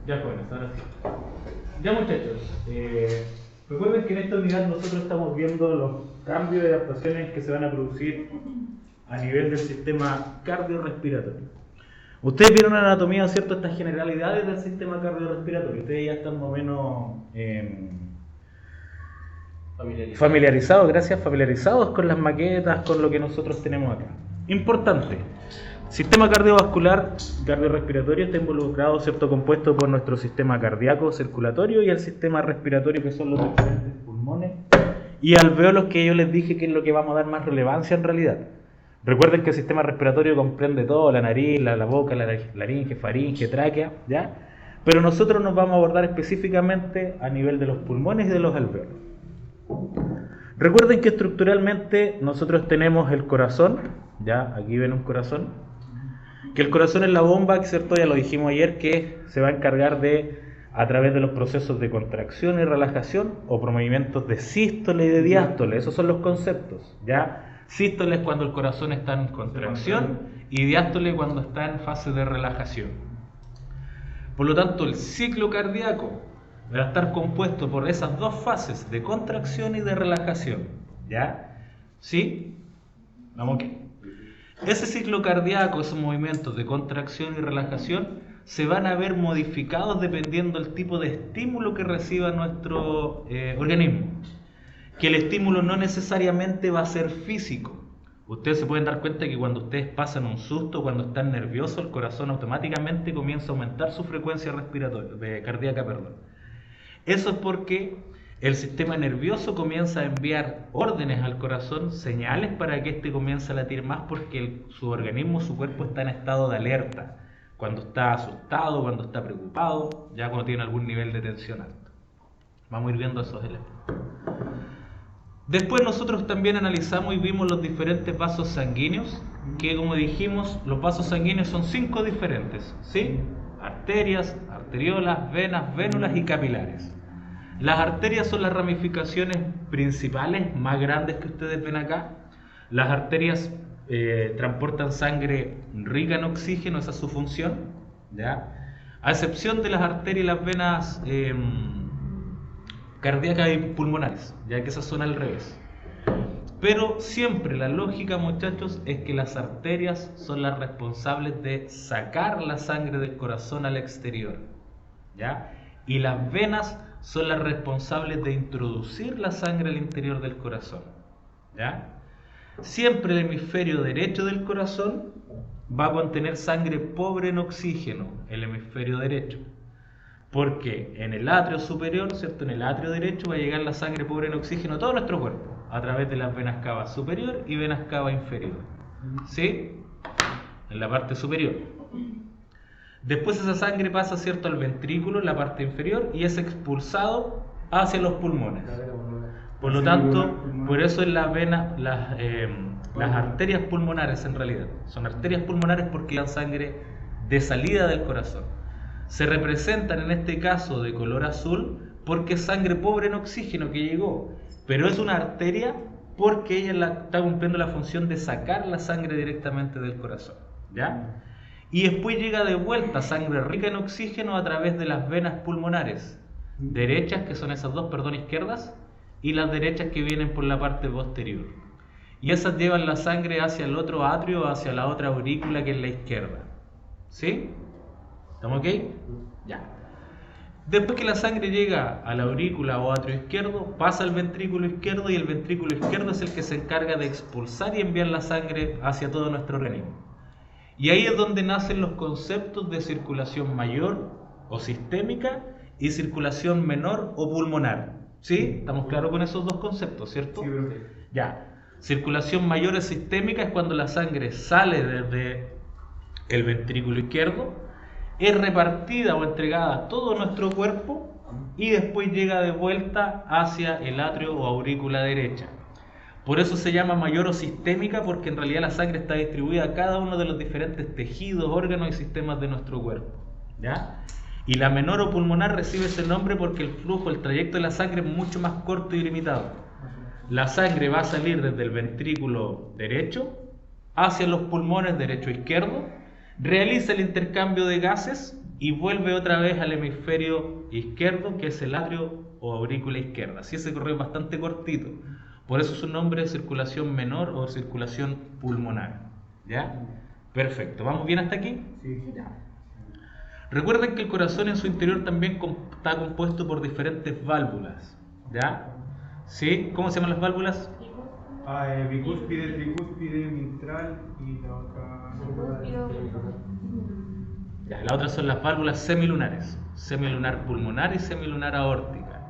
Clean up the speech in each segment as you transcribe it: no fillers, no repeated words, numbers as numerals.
Ya jóvenes, ahora sí. Ya muchachos, recuerden que en esta unidad nosotros estamos viendo los cambios y adaptaciones que se van a producir a nivel del sistema cardiorrespiratorio. Ustedes vieron en anatomía, ¿cierto?, estas generalidades del sistema cardiorrespiratorio. Ustedes ya están más o menos familiarizados con las maquetas, con lo que nosotros tenemos acá. Importante. Sistema cardiovascular, cardiorrespiratorio está involucrado, ¿cierto?, compuesto por nuestro sistema cardíaco, circulatorio y el sistema respiratorio, que son los diferentes pulmones y alvéolos, que yo les dije que es lo que vamos a dar más relevancia en realidad. Recuerden que el sistema respiratorio comprende todo: la nariz, la boca, la laringe, faringe, tráquea, ¿ya? Pero nosotros nos vamos a abordar específicamente a nivel de los pulmones y de los alvéolos. Recuerden que estructuralmente nosotros tenemos el corazón, ¿ya? Aquí ven un corazón. Que el corazón es la bomba, ¿cierto? Ya lo dijimos ayer, que se va a encargar de, a través de los procesos de contracción y relajación, o por movimientos de sístole y de diástole. Esos son los conceptos, ¿ya? Sístole es cuando el corazón está en contracción y diástole cuando está en fase de relajación. Por lo tanto, el ciclo cardíaco va a estar compuesto por esas dos fases de contracción y de relajación, ¿ya? ¿Sí? ¿Vamos aquí? Ese ciclo cardíaco, esos movimientos de contracción y relajación, se van a ver modificados dependiendo del tipo de estímulo que reciba nuestro organismo. Que el estímulo no necesariamente va a ser físico. Ustedes se pueden dar cuenta que cuando ustedes pasan un susto, cuando están nerviosos, el corazón automáticamente comienza a aumentar su frecuencia cardíaca. Eso es porque el sistema nervioso comienza a enviar órdenes al corazón, señales para que éste comience a latir más, porque su organismo, su cuerpo está en estado de alerta, cuando está asustado, cuando está preocupado, ya cuando tiene algún nivel de tensión alto. Vamos a ir viendo esos elementos. Después nosotros también analizamos y vimos los diferentes vasos sanguíneos, que como dijimos, los vasos sanguíneos son 5 diferentes, ¿sí? Arterias, arteriolas, venas, vénulas y capilares. Las arterias son las ramificaciones principales, más grandes que ustedes ven acá. Las arterias transportan sangre rica en oxígeno, esa es su función, ¿ya? A excepción de las arterias y las venas cardíacas y pulmonares, ya que esas son al revés. Pero siempre la lógica, muchachos, es que las arterias son las responsables de sacar la sangre del corazón al exterior, ¿ya? Y las venas son las responsables de introducir la sangre al interior del corazón, ¿ya? Siempre el hemisferio derecho del corazón va a contener sangre pobre en oxígeno, el hemisferio derecho, porque en el atrio superior, ¿cierto?, en el atrio derecho va a llegar la sangre pobre en oxígeno a todo nuestro cuerpo, a través de las venas cava superior y venas cava inferior, ¿sí? En la parte superior. Después esa sangre pasa, ¿cierto?, al ventrículo, en la parte inferior, y es expulsado hacia los pulmones. Por lo tanto, por eso en las venas, las arterias pulmonares en realidad son arterias pulmonares, porque dan sangre de salida del corazón. Se representan en este caso de color azul porque es sangre pobre en oxígeno que llegó, pero es una arteria porque ella está cumpliendo la función de sacar la sangre directamente del corazón, ¿ya? Y después llega de vuelta sangre rica en oxígeno a través de las venas pulmonares derechas, que son esas dos, izquierdas, y las derechas que vienen por la parte posterior. Y esas llevan la sangre hacia el otro atrio, hacia la otra aurícula, que es la izquierda. ¿Sí? ¿Estamos ok? Ya. Después que la sangre llega a la aurícula o atrio izquierdo, pasa al ventrículo izquierdo, y el ventrículo izquierdo es el que se encarga de expulsar y enviar la sangre hacia todo nuestro organismo. Y ahí es donde nacen los conceptos de circulación mayor o sistémica y circulación menor o pulmonar. ¿Sí? ¿Estamos claros con esos dos conceptos, cierto? Sí, profe. Ya. Circulación mayor o sistémica es cuando la sangre sale desde el ventrículo izquierdo, es repartida o entregada a todo nuestro cuerpo y después llega de vuelta hacia el atrio o aurícula derecha. Por eso se llama mayor o sistémica, porque en realidad la sangre está distribuida a cada uno de los diferentes tejidos, órganos y sistemas de nuestro cuerpo, ¿ya? Y la menor o pulmonar recibe ese nombre porque el flujo, el trayecto de la sangre es mucho más corto y limitado. La sangre va a salir desde el ventrículo derecho hacia los pulmones derecho e izquierdo, realiza el intercambio de gases y vuelve otra vez al hemisferio izquierdo, que es el atrio o aurícula izquierda. Así ese correo es bastante cortito. Por eso su nombre es circulación menor o circulación pulmonar. ¿Ya? Perfecto. ¿Vamos bien hasta aquí? Sí. Ya. Recuerden que el corazón en su interior también está compuesto por diferentes válvulas. ¿Ya? ¿Sí? ¿Cómo se llaman las válvulas? Bicúspide, tricúspide, mitral y la otra. Ya, la otra son las válvulas semilunares. Semilunar pulmonar y semilunar aórtica.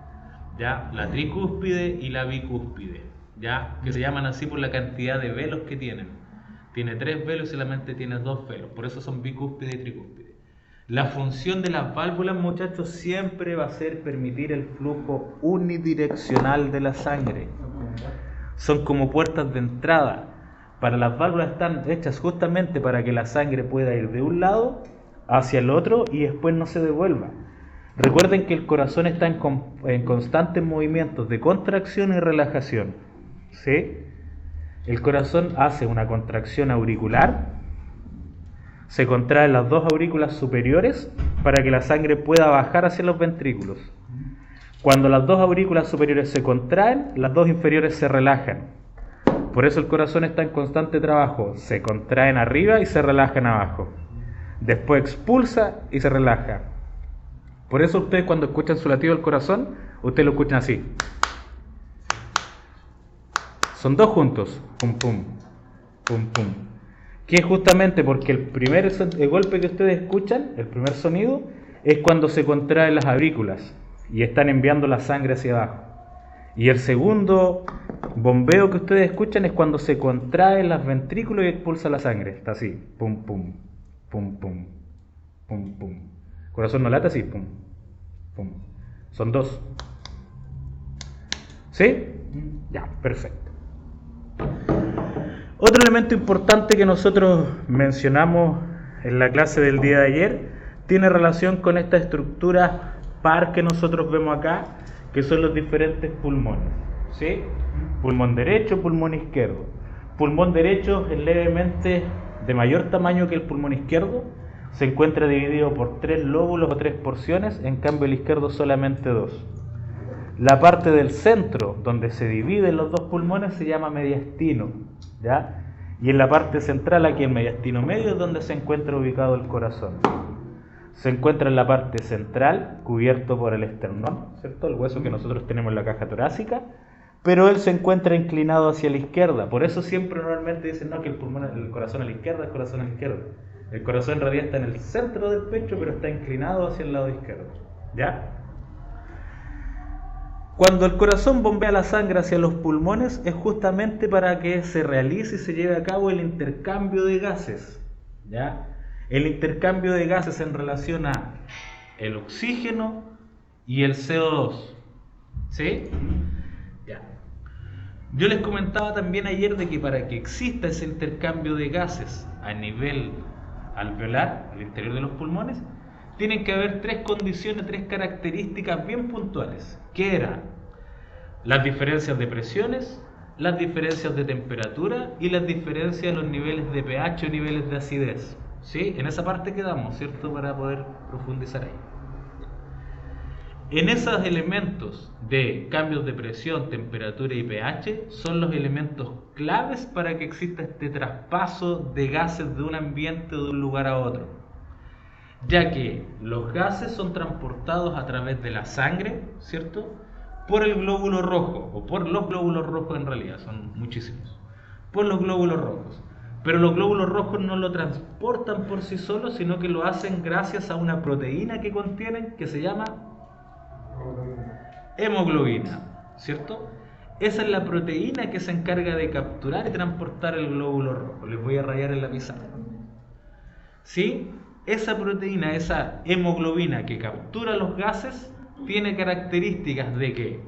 ¿Ya? La tricúspide y la bicúspide. ¿Ya? Que se llaman así por la cantidad de velos que tienen. Tiene 3 velos y solamente tiene 2 velos. Por eso son bicúspide y tricúspide. La función de las válvulas, muchachos, siempre va a ser permitir el flujo unidireccional de la sangre. Son como puertas de entrada. Para las válvulas están hechas justamente para que la sangre pueda ir de un lado hacia el otro y después no se devuelva. Recuerden que el corazón está en constantes movimientos de contracción y relajación. ¿Sí? El corazón hace una contracción auricular, se contraen las 2 aurículas superiores para que la sangre pueda bajar hacia los ventrículos. Cuando las 2 aurículas superiores se contraen, las 2 inferiores se relajan. Por eso el corazón está en constante trabajo. Se contraen arriba y se relajan abajo. Después expulsa y se relaja. Por eso ustedes cuando escuchan su latido del corazón, ustedes lo escuchan así. Son 2 juntos. Pum, pum, pum, pum. Que es justamente porque el golpe que ustedes escuchan, el primer sonido, es cuando se contraen las aurículas y están enviando la sangre hacia abajo. Y el segundo bombeo que ustedes escuchan es cuando se contraen las ventrículos y expulsa la sangre. Está así, pum, pum, pum, pum, pum, pum. Corazón no late así, pum, pum. Son 2. ¿Sí? Ya, perfecto. Otro elemento importante que nosotros mencionamos en la clase del día de ayer tiene relación con esta estructura par que nosotros vemos acá, que son los diferentes pulmones. ¿Sí? Pulmón derecho, pulmón izquierdo. Pulmón derecho es levemente de mayor tamaño que el pulmón izquierdo, se encuentra dividido por 3 lóbulos o 3 porciones, en cambio el izquierdo solamente 2. La parte del centro, donde se dividen los 2 pulmones, se llama mediastino, ¿ya? Y en la parte central, aquí el mediastino medio, es donde se encuentra ubicado el corazón. Se encuentra en la parte central, cubierto por el esternón, ¿cierto? El hueso que nosotros tenemos en la caja torácica, pero él se encuentra inclinado hacia la izquierda. Por eso siempre normalmente dicen, no, que el corazón a la izquierda, el corazón a la izquierda. El corazón en realidad está en el centro del pecho, pero está inclinado hacia el lado izquierdo, ¿ya? Cuando el corazón bombea la sangre hacia los pulmones es justamente para que se realice y se lleve a cabo el intercambio de gases, ¿ya? El intercambio de gases en relación a el oxígeno y el CO2, ¿sí? Ya. Yo les comentaba también ayer de que para que exista ese intercambio de gases a nivel alveolar, al interior de los pulmones, tienen que haber 3 condiciones, 3 características bien puntuales, que eran las diferencias de presiones, las diferencias de temperatura y las diferencias en los niveles de pH o niveles de acidez. ¿Sí? En esa parte quedamos, ¿cierto? Para poder profundizar ahí. En esos elementos de cambios de presión, temperatura y pH son los elementos claves para que exista este traspaso de gases de un ambiente o de un lugar a otro, ya que los gases son transportados a través de la sangre, ¿cierto? Por el glóbulo rojo, o por los glóbulos rojos en realidad, son muchísimos, por los glóbulos rojos. Pero los glóbulos rojos no lo transportan por sí solos, sino que lo hacen gracias a una proteína que contienen, que se llama hemoglobina, ¿cierto? Esa es la proteína que se encarga de capturar y transportar el glóbulo rojo. Les voy a rayar en la pizarra. ¿Sí? Esa proteína, esa hemoglobina que captura los gases, tiene características de que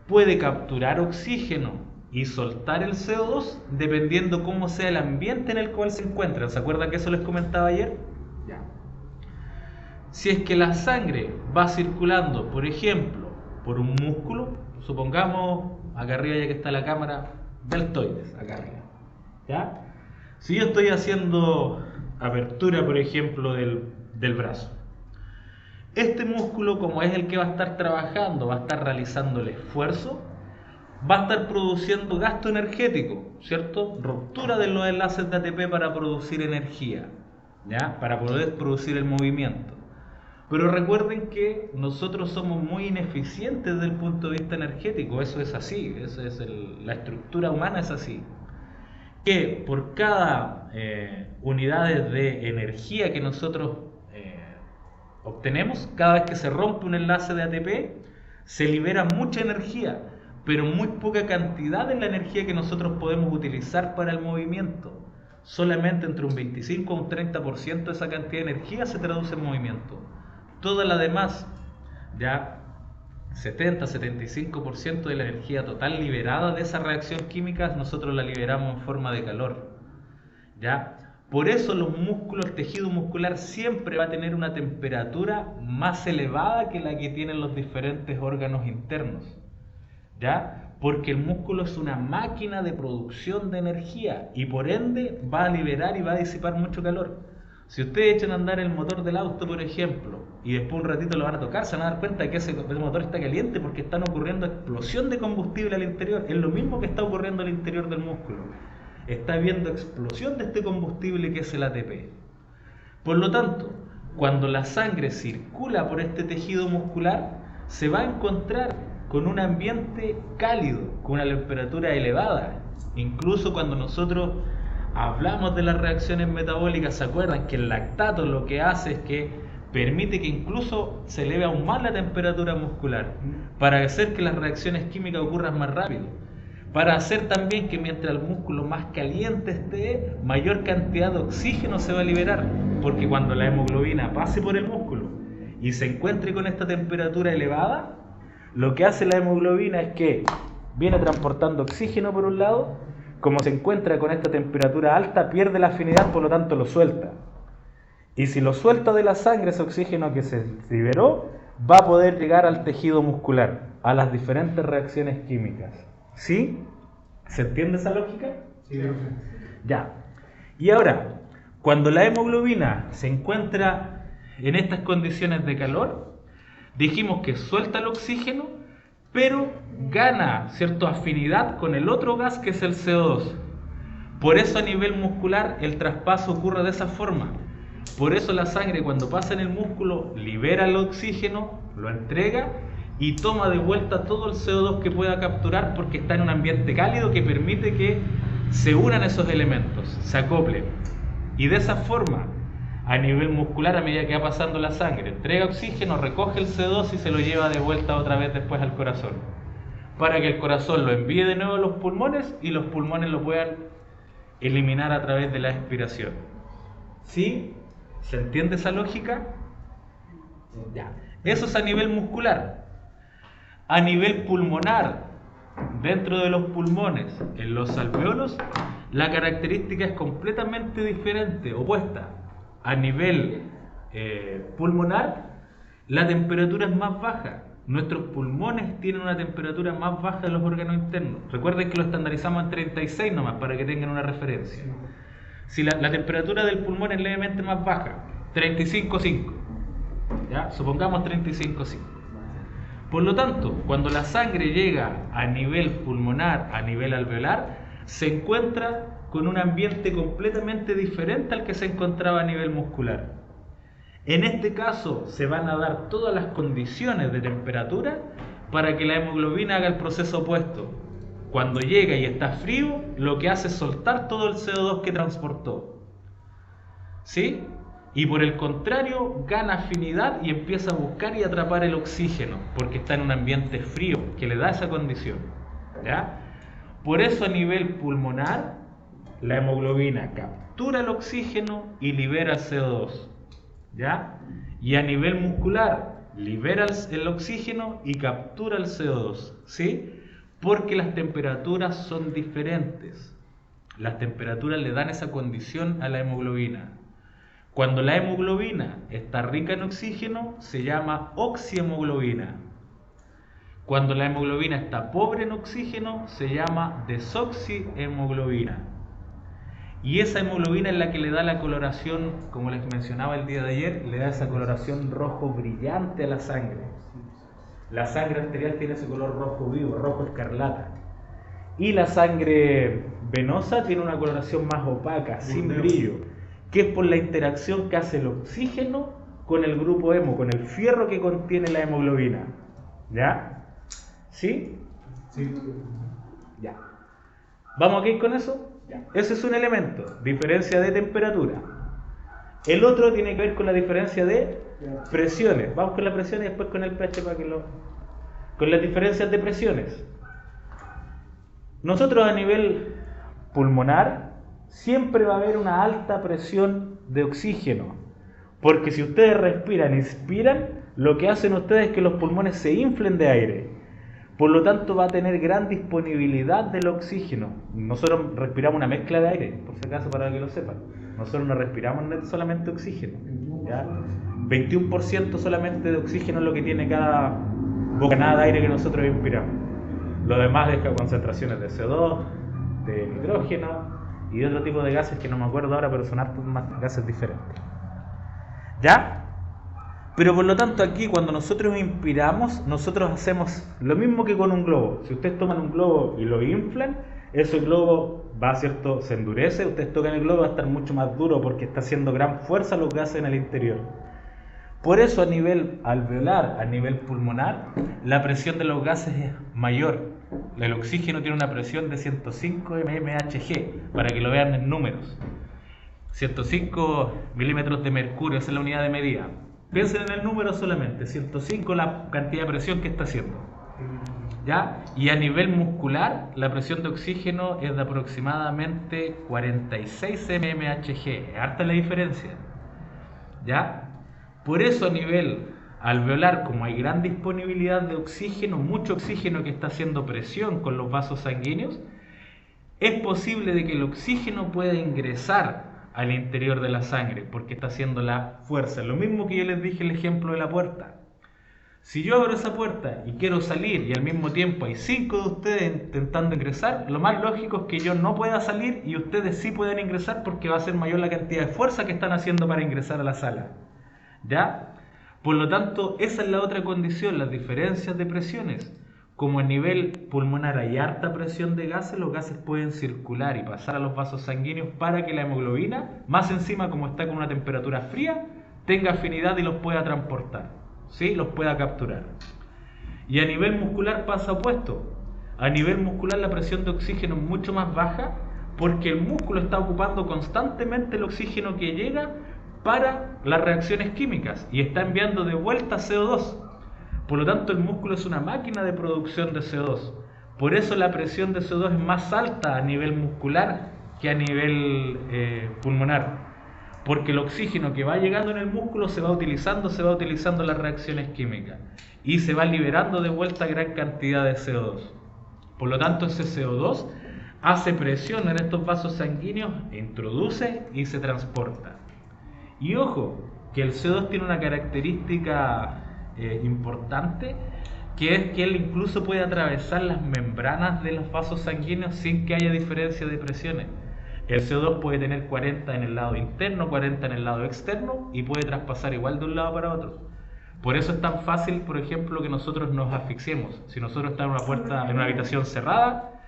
puede capturar oxígeno y soltar el CO2 dependiendo cómo sea el ambiente en el cual se encuentran. ¿Se acuerdan que eso les comentaba ayer? Ya. Si es que la sangre va circulando, por ejemplo, por un músculo, supongamos, acá arriba ya que está la cámara, deltoides, acá arriba, ¿ya? Si yo estoy haciendo apertura, por ejemplo, del brazo, Este músculo, como es el que va a estar trabajando, va a estar realizando el esfuerzo, va a estar produciendo gasto energético, ¿cierto? Ruptura de los enlaces de ATP para producir energía, ¿ya? Para poder producir el movimiento. Pero recuerden que nosotros somos muy ineficientes desde el punto de vista energético, eso es así, la estructura humana es así. Que por cada unidades de energía que nosotros obtenemos, cada vez que se rompe un enlace de ATP, se libera mucha energía, pero muy poca cantidad de la energía que nosotros podemos utilizar para el movimiento. Solamente entre un 25 a un 30% de esa cantidad de energía se traduce en movimiento. Toda la demás, ya 70-75% de la energía total liberada de esa reacción química, nosotros la liberamos en forma de calor. ¿Ya? Por eso los músculos, el tejido muscular siempre va a tener una temperatura más elevada que la que tienen los diferentes órganos internos. ¿Ya? Porque el músculo es una máquina de producción de energía y por ende va a liberar y va a disipar mucho calor. Si ustedes echan a andar el motor del auto, por ejemplo, y después un ratito lo van a tocar, se van a dar cuenta de que ese motor está caliente porque están ocurriendo explosión de combustible al interior. Es lo mismo que está ocurriendo al interior del músculo. Está habiendo explosión de este combustible que es el ATP. Por lo tanto, cuando la sangre circula por este tejido muscular, se va a encontrar con un ambiente cálido, con una temperatura elevada. Incluso cuando nosotros hablamos de las reacciones metabólicas, ¿se acuerdan que el lactato lo que hace es que permite que incluso se eleve aún más la temperatura muscular para hacer que las reacciones químicas ocurran más rápido? Para hacer también que mientras el músculo más caliente esté, mayor cantidad de oxígeno se va a liberar, porque cuando la hemoglobina pase por el músculo y se encuentre con esta temperatura elevada, lo que hace la hemoglobina es que viene transportando oxígeno por un lado, como se encuentra con esta temperatura alta, pierde la afinidad, por lo tanto lo suelta. Y si lo suelta de la sangre, ese oxígeno que se liberó, va a poder llegar al tejido muscular, a las diferentes reacciones químicas. ¿Sí? ¿Se entiende esa lógica? Sí, ya. Y ahora, cuando la hemoglobina se encuentra en estas condiciones de calor, dijimos que suelta el oxígeno, pero gana cierta afinidad con el otro gas que es el CO2. Por eso a nivel muscular el traspaso ocurre de esa forma. Por eso la sangre cuando pasa en el músculo libera el oxígeno, lo entrega y toma de vuelta todo el CO2 que pueda capturar porque está en un ambiente cálido que permite que se unan esos elementos, se acoplen. Y de esa forma, a nivel muscular, a medida que va pasando la sangre, entrega oxígeno, recoge el CO2 y se lo lleva de vuelta otra vez después al corazón. Para que el corazón lo envíe de nuevo a los pulmones y los pulmones lo puedan eliminar a través de la expiración. ¿Sí? ¿Se entiende esa lógica? Ya. Eso es a nivel muscular. A nivel pulmonar, dentro de los pulmones, en los alveolos, la característica es completamente diferente, opuesta. A nivel pulmonar, la temperatura es más baja. Nuestros pulmones tienen una temperatura más baja de los órganos internos. Recuerden que lo estandarizamos en 36 nomás, para que tengan una referencia. Si la temperatura del pulmón es levemente más baja, 35,5. ¿Ya? Supongamos 35,5. Por lo tanto, cuando la sangre llega a nivel pulmonar, a nivel alveolar, se encuentra con un ambiente completamente diferente al que se encontraba a nivel muscular. En este caso, se van a dar todas las condiciones de temperatura para que la hemoglobina haga el proceso opuesto. Cuando llega y está frío, lo que hace es soltar todo el CO2 que transportó. ¿Sí? Y por el contrario, gana afinidad y empieza a buscar y atrapar el oxígeno, porque está en un ambiente frío, que le da esa condición. ¿Ya? Por eso a nivel pulmonar, la hemoglobina captura el oxígeno y libera el CO2. ¿Ya? Y a nivel muscular, libera el oxígeno y captura el CO2. ¿Sí? Porque las temperaturas son diferentes. Las temperaturas le dan esa condición a la hemoglobina. Cuando la hemoglobina está rica en oxígeno, se llama oxihemoglobina. Cuando la hemoglobina está pobre en oxígeno, se llama desoxihemoglobina. Y esa hemoglobina es la que le da la coloración, como les mencionaba el día de ayer, le da esa coloración rojo brillante a la sangre. La sangre arterial tiene ese color rojo vivo, rojo escarlata. Y la sangre venosa tiene una coloración más opaca, sin brillo, que es por la interacción que hace el oxígeno con el grupo hemo, con el fierro que contiene la hemoglobina. ¿Ya? ¿Sí? Sí. Ya. ¿Vamos aquí con eso? Ya. Ese es un elemento, diferencia de temperatura. El otro tiene que ver con la diferencia de presiones. Vamos con la presión y después con el pH para que lo... Con las diferencias de presiones. Nosotros a nivel pulmonar siempre va a haber una alta presión de oxígeno, porque si ustedes respiran, inspiran, lo que hacen ustedes es que los pulmones se inflen de aire. Por lo tanto va a tener gran disponibilidad del oxígeno. Nosotros respiramos una mezcla de aire, por si acaso para que lo sepan. Nosotros no respiramos solamente oxígeno, ¿ya? 21% solamente de oxígeno es lo que tiene cada bocanada de aire que nosotros inspiramos. Lo demás es concentraciones de CO2, de nitrógeno y de otro tipo de gases que no me acuerdo ahora, pero son hartos más gases diferentes. ¿Ya? Pero por lo tanto aquí cuando nosotros inspiramos, nosotros hacemos lo mismo que con un globo. Si ustedes toman un globo y lo inflan, ese globo va, ¿cierto?, se endurece. Ustedes tocan el globo, va a estar mucho más duro porque está haciendo gran fuerza los gases en el interior. Por eso a nivel alveolar, a nivel pulmonar, la presión de los gases es mayor. El oxígeno tiene una presión de 105 mmHg, para que lo vean en números. 105 milímetros de mercurio, esa es la unidad de medida. Piensen en el número solamente, 105 la cantidad de presión que está haciendo. ¿Ya? Y a nivel muscular, la presión de oxígeno es de aproximadamente 46 mmHg. Es harta la diferencia. ¿Ya? Por eso a nivel alveolar, como hay gran disponibilidad de oxígeno, mucho oxígeno que está haciendo presión con los vasos sanguíneos, es posible de que el oxígeno pueda ingresar al interior de la sangre, porque está haciendo la fuerza. Lo mismo que yo les dije el ejemplo de la puerta. Si yo abro esa puerta y quiero salir y al mismo tiempo hay 5 de ustedes intentando ingresar, lo más lógico es que yo no pueda salir y ustedes sí puedan ingresar, porque va a ser mayor la cantidad de fuerza que están haciendo para ingresar a la sala. ¿Ya? Por lo tanto, esa es la otra condición, las diferencias de presiones. Como a nivel pulmonar hay harta presión de gases, los gases pueden circular y pasar a los vasos sanguíneos para que la hemoglobina, más encima como está con una temperatura fría, tenga afinidad y los pueda transportar, ¿sí? Los pueda capturar. Y a nivel muscular pasa opuesto. A nivel muscular la presión de oxígeno es mucho más baja, porque el músculo está ocupando constantemente el oxígeno que llega para las reacciones químicas y está enviando de vuelta CO2. Por lo tanto, el músculo es una máquina de producción de CO2. Por eso la presión de CO2 es más alta a nivel muscular que a nivel pulmonar. Porque el oxígeno que va llegando en el músculo se va utilizando en las reacciones químicas y se va liberando de vuelta gran cantidad de CO2. Por lo tanto, ese CO2 hace presión en estos vasos sanguíneos, introduce y se transporta. Y ojo, que el CO2 tiene una característica importante, que es que él incluso puede atravesar las membranas de los vasos sanguíneos sin que haya diferencia de presiones. El CO2 puede tener 40 en el lado interno, 40 en el lado externo y puede traspasar igual de un lado para otro. Por eso es tan fácil, por ejemplo, que nosotros nos asfixiemos. Si nosotros estamos en una puerta, en una habitación cerrada,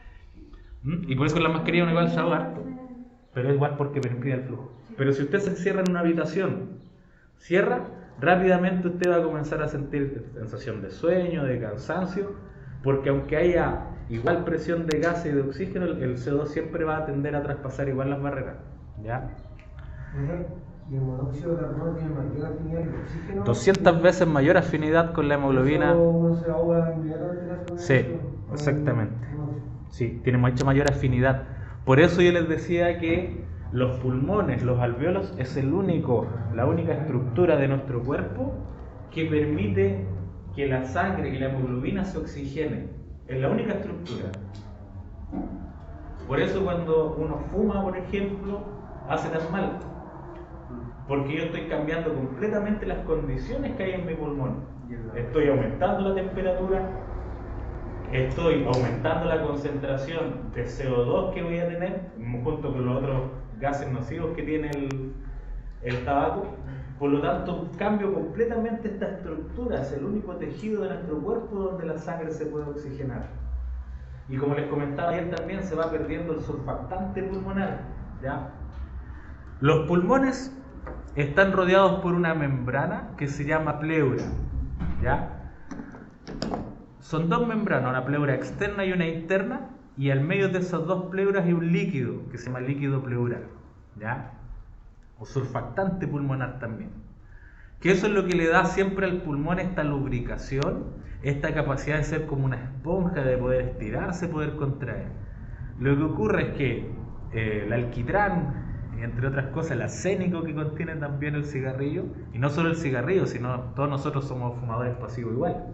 y por eso con la mascarilla uno igual se ahoga harto, pero es igual porque permite el flujo. Pero si usted se encierra en una habitación, cierra, rápidamente usted va a comenzar a sentir sensación de sueño, de cansancio, porque aunque haya igual presión de gas y de oxígeno, el CO2 siempre va a tender a traspasar igual las barreras. ¿Ya? ¿Y el monóxido de carbono tiene mayor afinidad que el oxígeno? 200 veces mayor afinidad con la hemoglobina. ¿Uno se ahoga inmediatamente? Sí, exactamente. Sí, tiene mucha mayor afinidad. Por eso yo les decía que los pulmones, los alvéolos, es la única estructura de nuestro cuerpo que permite que la sangre, que la hemoglobina se oxigene. Es la única estructura. Por eso cuando uno fuma, por ejemplo, hace tan mal. Porque yo estoy cambiando completamente las condiciones que hay en mi pulmón. Estoy aumentando la temperatura, estoy aumentando la concentración de CO2 que voy a tener, junto con los otros gases nocivos que tiene el tabaco. Por lo tanto, cambio completamente esta estructura, es el único tejido de nuestro cuerpo donde la sangre se puede oxigenar. Y como les comentaba ayer también, se va perdiendo el surfactante pulmonar, ¿ya? Los pulmones están rodeados por una membrana que se llama pleura, ¿ya? Son dos membranas, una pleura externa y una interna, y al medio de esas dos pleuras hay un líquido que se llama líquido pleural, ¿ya? O surfactante pulmonar también. Que eso es lo que le da siempre al pulmón esta lubricación, esta capacidad de ser como una esponja, de poder estirarse, poder contraer. Lo que ocurre es que el alquitrán, entre otras cosas, el arsénico que contiene también el cigarrillo, y no solo el cigarrillo, sino todos nosotros somos fumadores pasivos igual.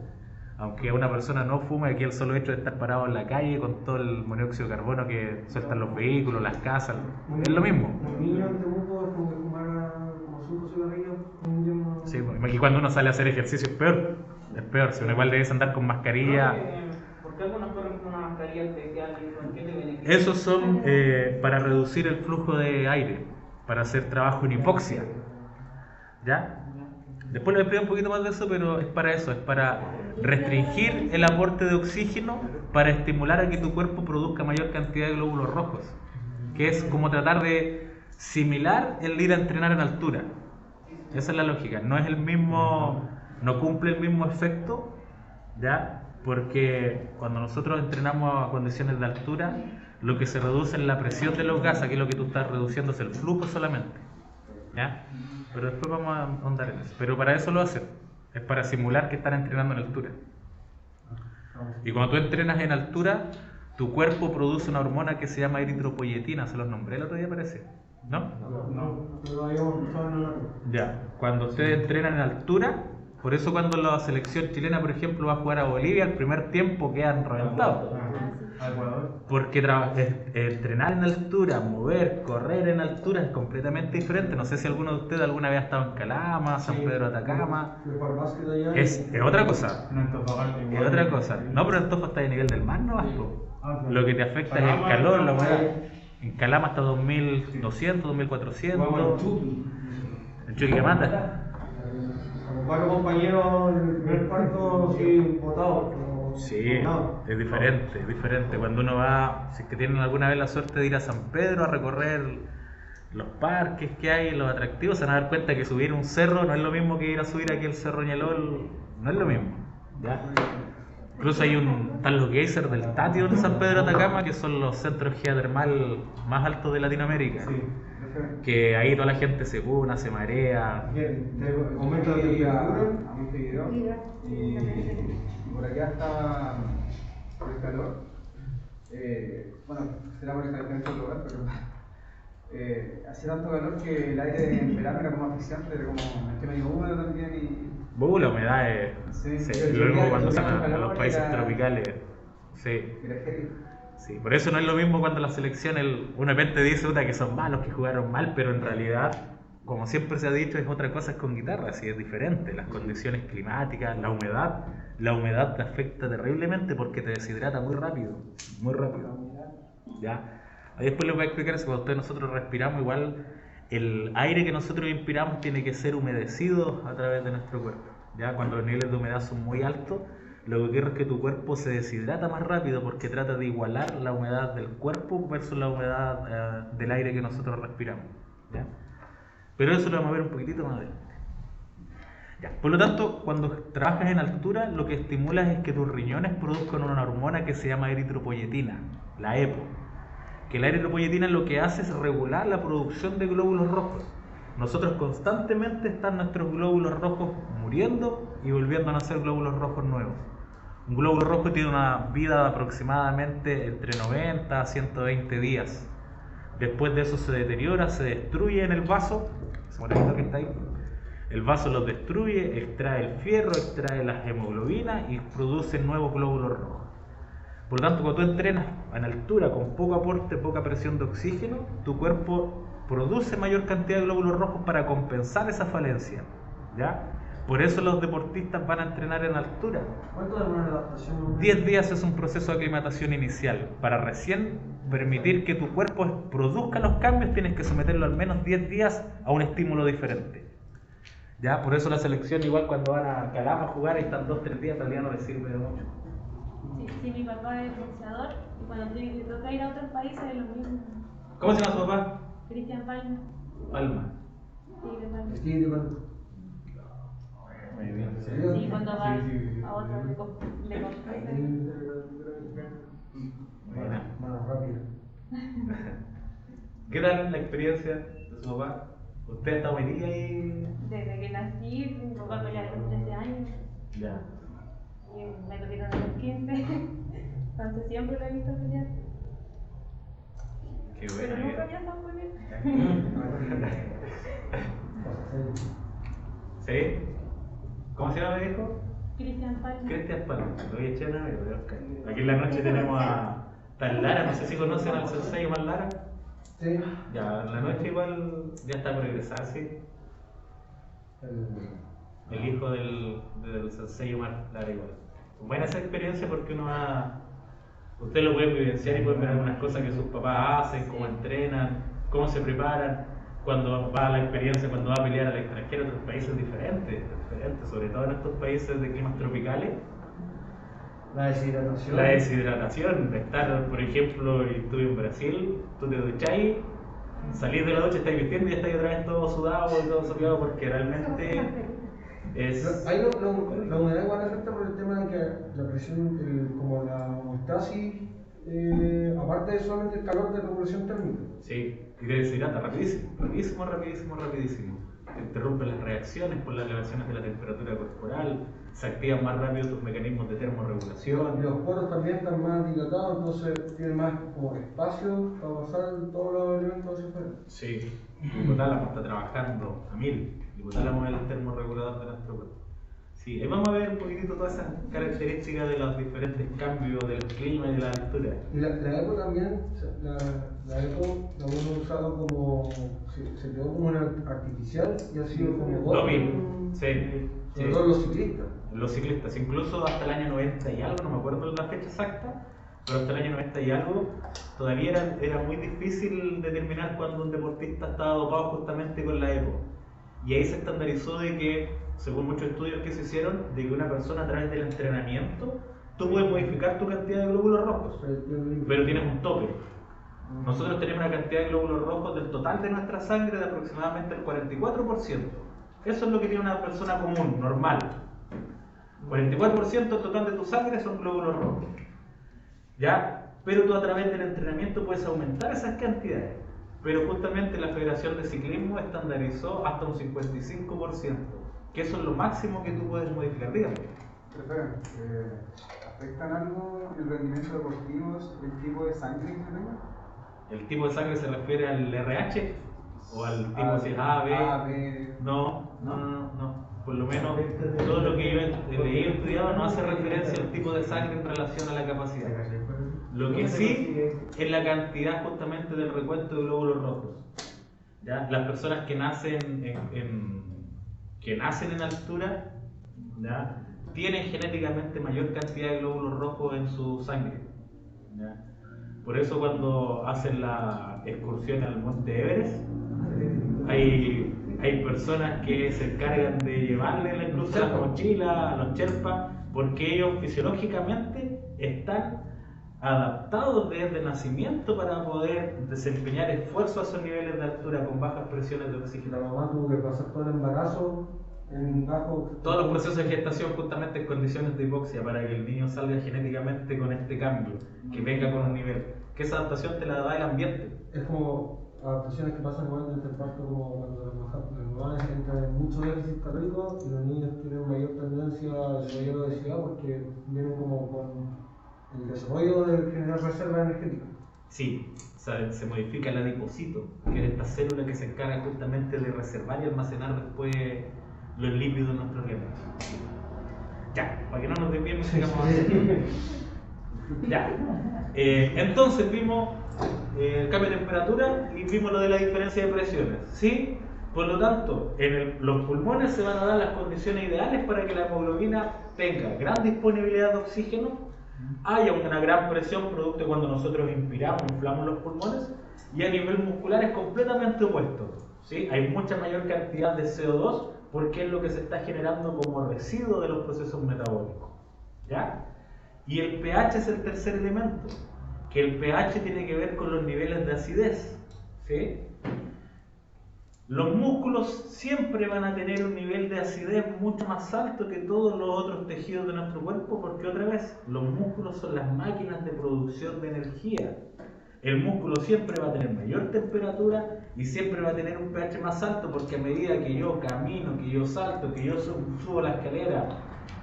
Aunque una persona no fuma, aquí el solo hecho de estar parado en la calle con todo el monóxido de carbono que sueltan los vehículos, las casas, es lo mismo. Un niño en Temuco es como que fumara como 5 cigarrillos. Sí, y cuando uno sale a hacer ejercicio es peor. Es peor, si uno igual debe andar con mascarilla. ¿Por qué algunos fueron con una mascarilla especial? ¿Por qué te beneficia? Esos son para reducir el flujo de aire, para hacer trabajo en hipoxia. ¿Ya? Después les explico un poquito más de eso, pero es para eso, es para restringir el aporte de oxígeno para estimular a que tu cuerpo produzca mayor cantidad de glóbulos rojos, que es como tratar de similar el ir a entrenar en altura. Esa es la lógica, no es el mismo, no cumple el mismo efecto, ¿ya? Porque cuando nosotros entrenamos a condiciones de altura, lo que se reduce es la presión de los gases, que es lo que tú estás reduciendo, es el flujo solamente, ¿ya? Pero después vamos a ahondar en eso. Pero para eso lo hacen, es para simular que están entrenando en altura. Y cuando tú entrenas en altura, tu cuerpo produce una hormona que se llama eritropoyetina, se los nombré el otro día parece, ¿no? No, pero hay un Ya, cuando ustedes entrenan en altura, por eso cuando la selección chilena, por ejemplo, va a jugar a Bolivia, el primer tiempo quedan reventados. Porque entrenar en altura, mover, correr en altura es completamente diferente. No sé si alguno de ustedes alguna vez ha estado en Calama, San Pedro de Atacama. Es otra cosa. Es otra cosa. No, pero Antofagasta está a nivel del mar, ¿no? Lo que te afecta es el calor, la humedad. En Calama hasta 2200, 2400. En Chuquicamata. Varios compañeros en el primer parto sí votados. Sí, es diferente, es diferente. Cuando uno va, si es que tienen alguna vez la suerte de ir a San Pedro a recorrer los parques que hay, los atractivos, se van a dar cuenta que subir un cerro no es lo mismo que ir a subir aquí el Cerro Ñelol, no es lo mismo, ¿ya? Incluso están los geysers del Tatio en San Pedro de Atacama, que son los centros geotermal más altos de Latinoamérica. Sí. Que ahí toda la gente se puna, se marea. Bien, te comento de a este video y por allá estaba por el calor. Bueno, será por esa diferencia del lugar, pero hacía tanto calor que el aire en verano era como asfixiante, era como este medio húmedo también y. La humedad es. Sí, Lo mismo cuando se van a los países tropicales. Sí. Era heavy. Sí, por eso no es lo mismo cuando la selección, uno de repente dice que son malos, que jugaron mal, pero en realidad, como siempre se ha dicho, es otra cosa con guitarra, así es diferente. Las condiciones climáticas, la humedad te afecta terriblemente porque te deshidrata muy rápido, ¿ya? Ahí después les voy a explicar eso, cuando nosotros respiramos, igual el aire que nosotros inspiramos tiene que ser humedecido a través de nuestro cuerpo, ¿ya? Cuando los niveles de humedad son muy altos, lo que ocurre es que tu cuerpo se deshidrata más rápido porque trata de igualar la humedad del cuerpo versus la humedad del aire que nosotros respiramos, ¿ya? Pero eso lo vamos a ver un poquitito más adelante. Ya. Por lo tanto, cuando trabajas en altura, lo que estimulas es que tus riñones produzcan una hormona que se llama eritropoyetina, la EPO. Que la eritropoyetina lo que hace es regular la producción de glóbulos rojos. Nosotros constantemente están nuestros glóbulos rojos muriendo y volviendo a nacer glóbulos rojos nuevos. Un glóbulo rojo tiene una vida de aproximadamente entre 90 a 120 días. Después de eso se deteriora, se destruye en el vaso. Ese morenito que está ahí. El vaso los destruye, extrae el fierro, extrae las hemoglobinas y produce nuevos glóbulos rojos. Por lo tanto, cuando tú entrenas en altura con poco aporte, poca presión de oxígeno, tu cuerpo produce mayor cantidad de glóbulos rojos para compensar esa falencia, ¿ya? Por eso los deportistas van a entrenar en altura. ¿Cuánto demora la adaptación? 10 días es un proceso de aclimatación inicial. Para recién permitir que tu cuerpo produzca los cambios, tienes que someterlo al menos 10 días a un estímulo diferente. Ya, por eso la selección, igual cuando van a Calama a jugar y están 2-3 días, en realidad no les sirve de mucho. Sí, mi papá es boxeador y cuando le toca ir a otros países es lo mismo. ¿Cómo se llama su papá? Cristian Palma. Palma. Sí, de Palma. Sí, de cuando. Muy bien. ¿En serio? Sí, cuando va Sí. a otros le compra. Buena. Mano rápida. ¿Qué tal la experiencia de su papá? ¿Usted está hoy día ahí? Desde que nací, mi papá peleaba a los 13 años Ya. y me tuvieron a los 15. Entonces siempre lo he visto pelear. Qué Pero buena nunca vida. había estado con él. ¿Sí? ¿Cómo se llama, me dijo? Cristian Palma. Cristian Palma. Lo voy a echar a ver, voy a buscar. Aquí en la noche tenemos a Tal Lara, no sé si conocen al sensei Omar Lara. Sí. Ya, en la noche igual ya está por egresar, sí. El hijo del sensei Omar Lara igual. Buena esa experiencia porque uno va... Usted lo puede vivenciar y puede ver algunas cosas que sus papás hacen, cómo entrenan, cómo se preparan. Cuando va a la experiencia, cuando va a pelear al extranjero, otros países diferentes, sobre todo en estos países de climas tropicales. La deshidratación. La deshidratación, de estar, por ejemplo, y estuve en Brasil, tú te ducháis, salís de la ducha, estáis vistiendo y estáis otra vez todo sudado y todo sopeado porque realmente es... Ahí la humedad igual afecta por el tema de que la presión, como la homeostasis, aparte de solamente el calor de regulación térmica. Sí, y te deshidrata rapidísimo. Te interrumpen las reacciones por las elevaciones de la temperatura corporal, se activan más rápido tus mecanismos de termorregulación. Y los poros también están más dilatados, entonces tiene más como espacio para pasar todos los elementos hacia afuera. Sí, el hipotálamo está trabajando a 1000. El hipotálamo es el termorregulador de nuestro cuerpo. Sí, ahí vamos a ver un poquitito todas esas características de los diferentes cambios del clima y de la altura. Y la EPO también, la EPO la hemos usado como, se quedó como una artificial y ha sido como Doping, sí. sobre todo los ciclistas. Los ciclistas, incluso hasta el año 90 y algo, no me acuerdo la fecha exacta, pero hasta el año 90 y algo, todavía era muy difícil determinar cuando un deportista estaba dopado justamente con la EPO. Y ahí se estandarizó de que, según muchos estudios que se hicieron, de que una persona a través del entrenamiento, tú puedes modificar tu cantidad de glóbulos rojos, pero tienes un tope. Nosotros tenemos una cantidad de glóbulos rojos del total de nuestra sangre de aproximadamente el 44%. Eso es lo que tiene una persona común, normal. 44% del total de tu sangre son glóbulos rojos. ¿Ya? Pero tú a través del entrenamiento puedes aumentar esas cantidades. Pero justamente la Federación de Ciclismo estandarizó hasta un 55%, que eso es lo máximo que tú puedes modificar. Dígame. Pero espera, ¿afectan algo el rendimiento deportivo, el tipo de sangre que se tenga? ¿El tipo de sangre se refiere al RH? ¿O al tipo si es A, B? No. Por lo menos todo lo que yo he leído y estudiado no hace referencia al tipo de sangre en relación a la capacidad. Lo que sí es la cantidad justamente del recuento de glóbulos rojos. ¿Ya? Las personas que nacen en altura, ¿ya?, tienen genéticamente mayor cantidad de glóbulos rojos en su sangre. ¿Ya? Por eso cuando hacen la excursión al Monte Everest, hay personas que se encargan de llevarle incluso las mochilas a los Sherpas, porque ellos fisiológicamente están adaptados desde nacimiento para poder desempeñar esfuerzos a esos niveles de altura con bajas presiones de oxígeno. La mamá tuvo que pasar todo el embarazo en bajo. Todos los procesos de gestación justamente en condiciones de hipoxia para que el niño salga genéticamente con este cambio, que venga con un nivel. Que esa adaptación te la da el ambiente. Es como adaptaciones que pasan igual durante el parto, como cuando las mamás entran en mucho déficit calórico y los niños tienen mayor tendencia a desarrollar obesidad porque vienen como con el desarrollo de generar reserva energética. Sí, se modifica el adipocito, que es esta célula que se encarga justamente de reservar y almacenar después los lípidos de nuestro organismo. Ya, para que no nos desviemos, sigamos avanzando. Ya. Entonces vimos el cambio de temperatura y vimos lo de la diferencia de presiones. ¿Sí? Por lo tanto, los pulmones se van a dar las condiciones ideales para que la hemoglobina tenga gran disponibilidad de oxígeno, haya una gran presión producto de cuando nosotros inspiramos, inflamos los pulmones, y a nivel muscular es completamente opuesto, ¿sí? Hay mucha mayor cantidad de CO2 porque es lo que se está generando como residuo de los procesos metabólicos, ¿ya? Y el pH es el tercer elemento, que el pH tiene que ver con los niveles de acidez, ¿sí? Los músculos siempre van a tener un nivel de acidez mucho más alto que todos los otros tejidos de nuestro cuerpo, porque otra vez, los músculos son las máquinas de producción de energía. El músculo siempre va a tener mayor temperatura y siempre va a tener un pH más alto, porque a medida que yo camino, que yo salto, que yo subo la escalera,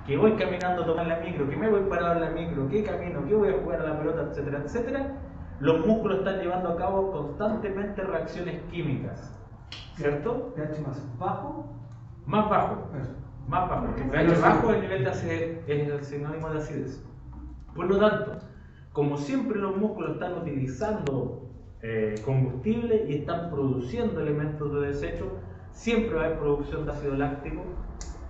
que voy caminando a tomar la micro, que me voy parado en la micro, que camino, que voy a jugar a la pelota, etcétera, etcétera, los músculos están llevando a cabo constantemente reacciones químicas, ¿cierto? pH más bajo. Más bajo, Eso. más bajo. El pH bajo, el nivel de acidez es el sinónimo de acidez. Por lo tanto, como siempre los músculos están utilizando combustible y están produciendo elementos de desecho, siempre va a haber producción de ácido láctico,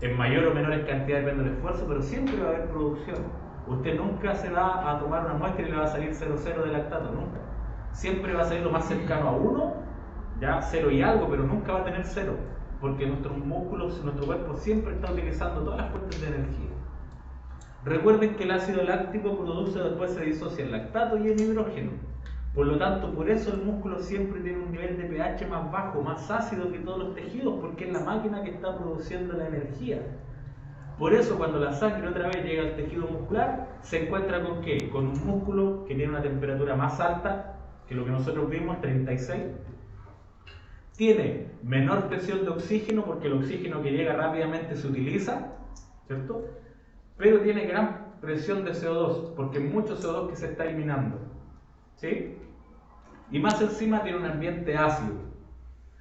en mayor o menor cantidad depende del esfuerzo, pero siempre va a haber producción. Usted nunca se va a tomar una muestra y le va a salir 0,0 de lactato, nunca. Siempre va a salir lo más cercano a 1, ya 0 y algo, pero nunca va a tener 0, porque nuestros músculos, nuestro cuerpo siempre está utilizando todas las fuentes de energía. Recuerden que el ácido láctico produce, después se disocia en lactato y en hidrógeno. Por lo tanto, por eso el músculo siempre tiene un nivel de pH más bajo, más ácido que todos los tejidos, porque es la máquina que está produciendo la energía. Por eso cuando la sangre otra vez llega al tejido muscular, se encuentra con ¿qué? Con un músculo que tiene una temperatura más alta que lo que nosotros vimos, 36. Tiene menor presión de oxígeno porque el oxígeno que llega rápidamente se utiliza, ¿cierto? Pero tiene gran presión de CO2 porque hay mucho CO2 que se está eliminando, ¿sí? Y más encima tiene un ambiente ácido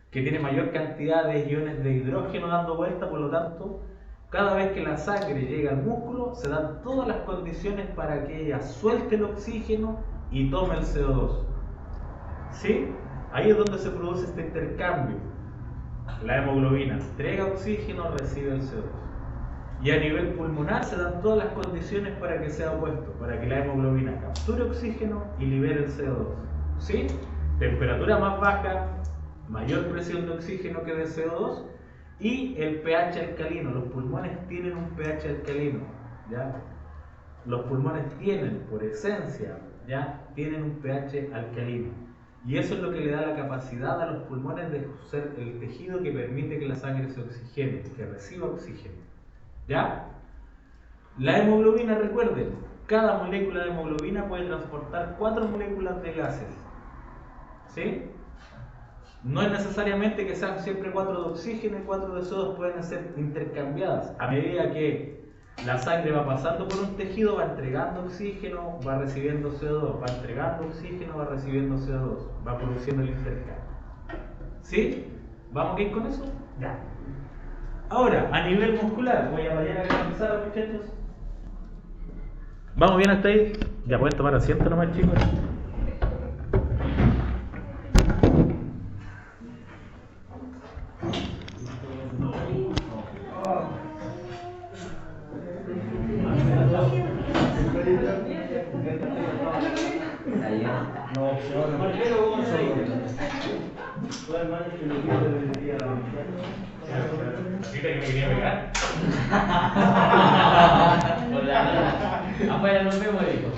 que tiene mayor cantidad de iones de hidrógeno dando vuelta, por lo tanto, cada vez que la sangre llega al músculo, se dan todas las condiciones para que ella suelte el oxígeno y tome el CO2, ¿sí? Ahí es donde se produce este intercambio. La hemoglobina entrega oxígeno, recibe el CO2. Y a nivel pulmonar se dan todas las condiciones para que sea opuesto, para que la hemoglobina capture oxígeno y libere el CO2, ¿sí? Temperatura más baja, mayor presión de oxígeno que de CO2 y el pH alcalino. Los pulmones tienen un pH alcalino, ¿ya? Los pulmones tienen, por esencia, ¿ya? Tienen un pH alcalino. Y eso es lo que le da la capacidad a los pulmones de ser el tejido que permite que la sangre se oxigene, que reciba oxígeno, ¿ya? La hemoglobina, recuerden, cada molécula de hemoglobina puede transportar 4 moléculas de gases, ¿sí? No es necesariamente que sean siempre 4 de oxígeno y 4 de CO2, pueden ser intercambiadas. A medida que la sangre va pasando por un tejido, va entregando oxígeno, va recibiendo CO2, va entregando oxígeno, va recibiendo CO2, va produciendo el intercambio. ¿Sí? ¿Vamos bien con eso? Ya. Ahora, a nivel muscular, voy a variar a comenzar, muchachos. ¿Vamos bien hasta ahí? Ya pueden tomar asiento nomás, chicos. ¿Viste que me quería pegar? Afuera nos vemos, digo.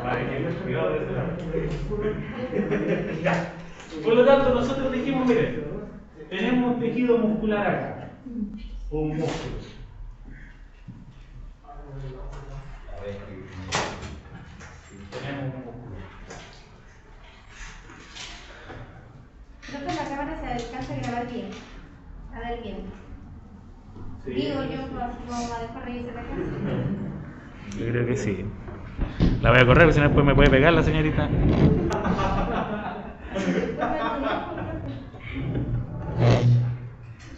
Vale, cuidado de ese lado. Ya. Por lo tanto, nosotros dijimos, miren, tenemos un tejido muscular acá, un músculo. Tenemos un músculo. Creo que la cámara se alcanza a grabar bien. A ver bien. Sí. Digo yo, como va a dejar reírse la casa. Yo creo que sí. La voy a correr, porque si no después me puede pegar la señorita.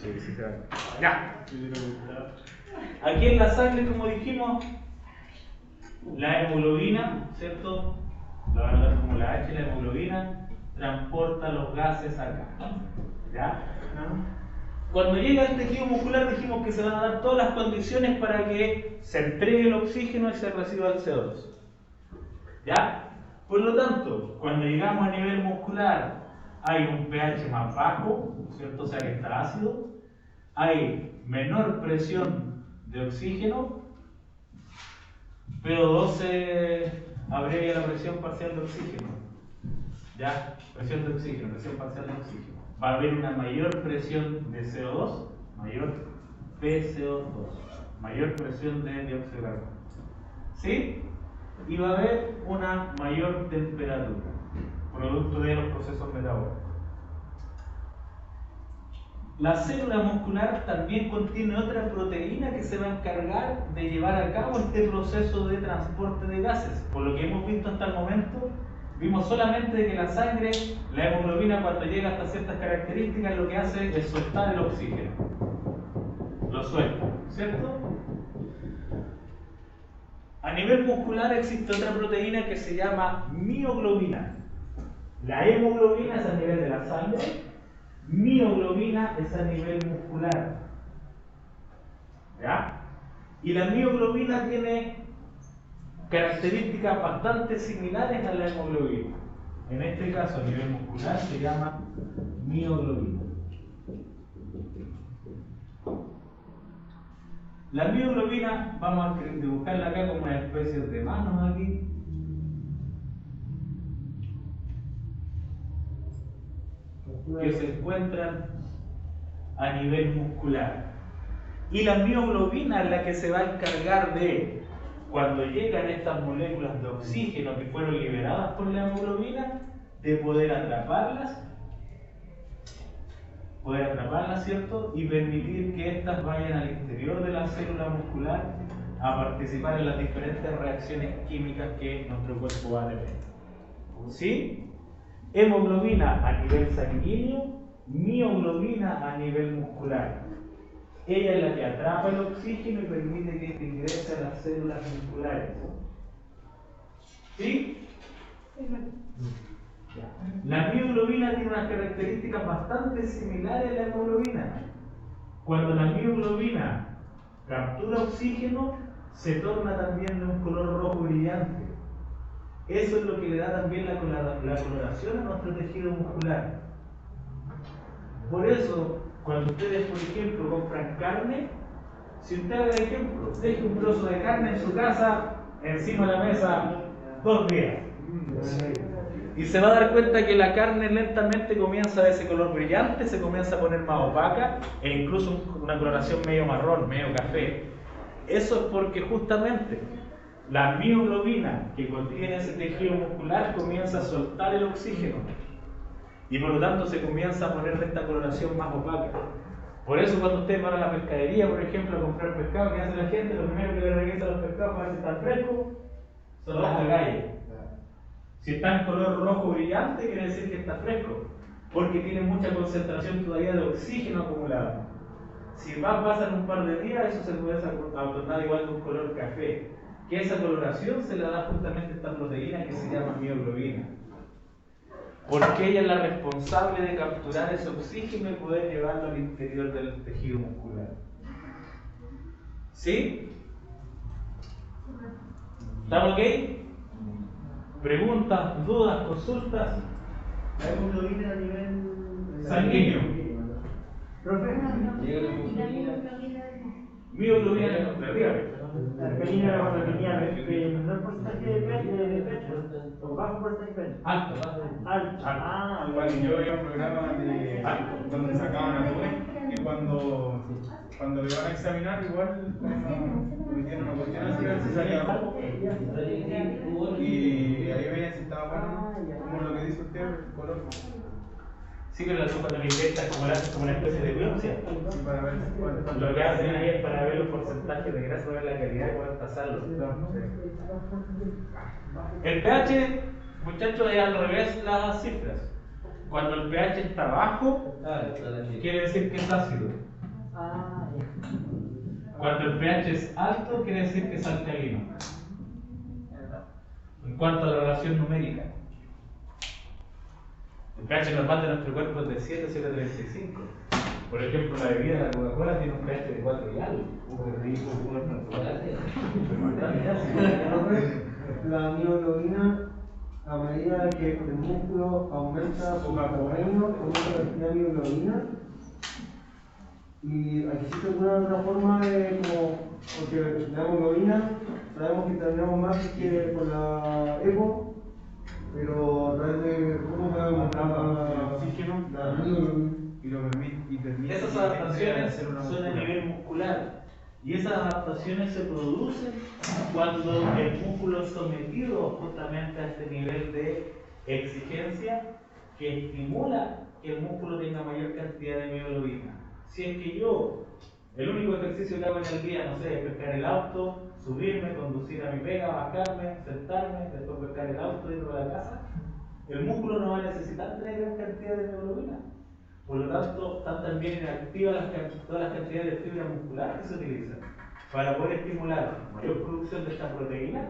Sí, sí, claro. Ya. Aquí en la sangre, como dijimos, la hemoglobina, ¿cierto? La van a dar como la H, la hemoglobina, transporta los gases acá. ¿Ya? Cuando llega el tejido muscular dijimos que se van a dar todas las condiciones para que se entregue el oxígeno y se reciba el CO2. ¿Ya? Por lo tanto, cuando llegamos a nivel muscular hay un pH más bajo, ¿cierto? O sea que está ácido, hay menor presión de oxígeno, PO2 se abrevia la presión parcial de oxígeno. ¿Ya? Presión de oxígeno, presión parcial de oxígeno. Va a haber una mayor presión de CO2, mayor PCO2, mayor presión de dióxido de carbono. ¿Sí? Y va a haber una mayor temperatura, producto de los procesos metabólicos. La célula muscular también contiene otra proteína que se va a encargar de llevar a cabo este proceso de transporte de gases. Por lo que hemos visto hasta el momento, vimos solamente que la sangre, la hemoglobina, cuando llega hasta ciertas características, lo que hace es soltar el oxígeno. Lo suelta, ¿cierto? A nivel muscular existe otra proteína que se llama mioglobina. La hemoglobina es a nivel de la sangre, mioglobina es a nivel muscular. ¿Ya? Y la mioglobina tiene características bastante similares a la hemoglobina. En este caso, a nivel muscular, se llama mioglobina. La mioglobina, vamos a dibujarla acá como una especie de manos aquí. Que se encuentran a nivel muscular. Y la mioglobina es la que se va a encargar de, cuando llegan estas moléculas de oxígeno que fueron liberadas por la hemoglobina, de poder atraparlas, ¿cierto? Y permitir que éstas vayan al interior de la célula muscular a participar en las diferentes reacciones químicas que nuestro cuerpo va a tener. ¿Sí? Hemoglobina a nivel sanguíneo, mioglobina a nivel muscular. Ella es la que atrapa el oxígeno y permite que este ingrese a las células musculares. ¿Sí? La mioglobina tiene unas características bastante similares a la hemoglobina. Cuando la mioglobina captura oxígeno, se torna también de un color rojo brillante. Eso es lo que le da también la coloración a nuestro tejido muscular. Por eso, cuando ustedes, por ejemplo, compran carne, si usted haga el ejemplo, deje un trozo de carne en su casa, encima de la mesa, 2 días. Y se va a dar cuenta que la carne lentamente comienza de ese color brillante, se comienza a poner más opaca e incluso una coloración medio marrón, medio café. Eso es porque justamente la mioglobina que contiene ese tejido muscular comienza a soltar el oxígeno y por lo tanto se comienza a poner de esta coloración más opaca. Por eso cuando ustedes van a la pescadería, por ejemplo, a comprar pescado, ¿qué hace la gente? Lo primero que le regresa a los pescados para ver si están frescos son los de calle. Si está en color rojo brillante, quiere decir que está fresco, porque tiene mucha concentración todavía de oxígeno acumulado. Si pasan un par de días, eso se puede tornar igual de un color café, que esa coloración se le da justamente a esta proteína que se llama mioglobina, porque ella es la responsable de capturar ese oxígeno y poder llevarlo al interior del tejido muscular. ¿Sí? ¿Estamos ok? ¿Preguntas, dudas, consultas? La hemoglobina a nivel sanguíneo. Profe, Mioglobina de nuestra vida. la hemoglobina cuando tenía menor porcentaje de pecho o bajo porcentaje de pecho. Alto. Ah, Igual yo veía un programa de donde sacaban a Tune y cuando lo iban a examinar, igual me metieron una cuestión así a ver si salía rojo. Y ahí veían si estaba bueno, como lo que dice usted, el color. Sí, pero la sopa de es como una especie de biopsia. Sí, para ver cuál. Lo que hacen ahí es para ver los porcentajes de grasa, ver la calidad y poder tasarlo. El pH, muchachos, es al revés las cifras. Cuando el pH está bajo, quiere decir que es ácido. Cuando el pH es alto, quiere decir que es alcalino. En cuanto a la relación numérica. El pH normal de nuestro cuerpo es de 7 a 7,35. Por ejemplo, la bebida de la Coca-Cola tiene un pH de 4 y algo. La mioglobina, a medida que el músculo aumenta su tamaño, aumenta la cantidad de mioglobina. ¿Y existe alguna otra forma de como, porque la hemoglobina, sabemos que terminamos más que con la EPO, pero a través de cómo podemos aumentar el oxígeno la mioglobina? y permite Esas adaptaciones son a nivel muscular y esas adaptaciones se producen cuando el músculo es sometido justamente a este nivel de exigencia que estimula que el músculo tenga mayor cantidad de mioglobina. Si es que yo, el único ejercicio que hago en el día, no sé, es pescar el auto, subirme, conducir a mi pega, bajarme, sentarme, después pescar el auto y irme a la casa, el músculo no va a necesitar tener gran cantidad de mioglobina. Por lo tanto, están también inactivas todas las cantidades de fibra muscular que se utilizan. Para poder estimular mayor producción de esta proteína,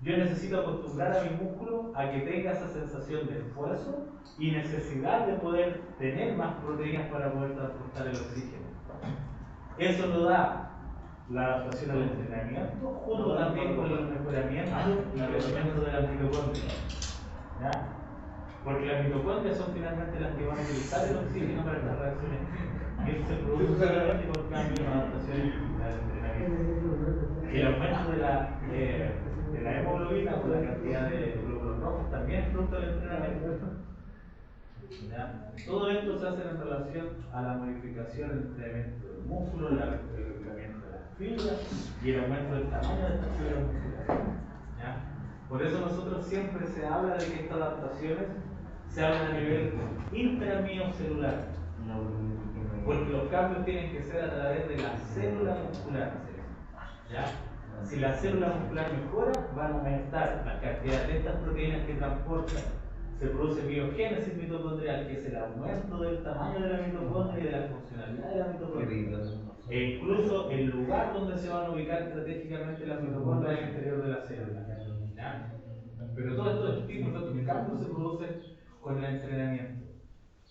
yo necesito acostumbrar a mi músculo a que tenga esa sensación de esfuerzo y necesidad de poder tener más proteínas para poder transportar el oxígeno. Eso lo da la adaptación al entrenamiento, junto también con el mejoramiento y crecimiento de las mitocondrias. ¿Ya? Porque las mitocondrias son finalmente las que van a utilizar el oxígeno para estas reacciones. Y eso se produce solamente por cambios en adaptaciones al entrenamiento. Y el aumento de la hemoglobina por la cantidad de glóbulos rojos también fruto del entrenamiento. ¿Ya? Todo esto se hace en relación a la modificación del entrenamiento del músculo, el reclutamiento de las fibras y el aumento del tamaño de estas fibras musculares. ¿Ya? Por eso nosotros siempre se habla de que estas adaptaciones se hablan a nivel intramiocelular, porque los cambios tienen que ser a través de la célula muscular. ¿Ya? Si la célula muscular mejora, van a aumentar la cantidad de estas proteínas que transportan. Se produce biogénesis mitocondrial, que es el aumento del tamaño de la mitocondria y de la funcionalidad de la mitocondria. E incluso el lugar donde se van a ubicar estratégicamente las mitocondrias en el interior de la célula. ¿Ya? Pero todos estos estímulos de cambios se producen con el entrenamiento.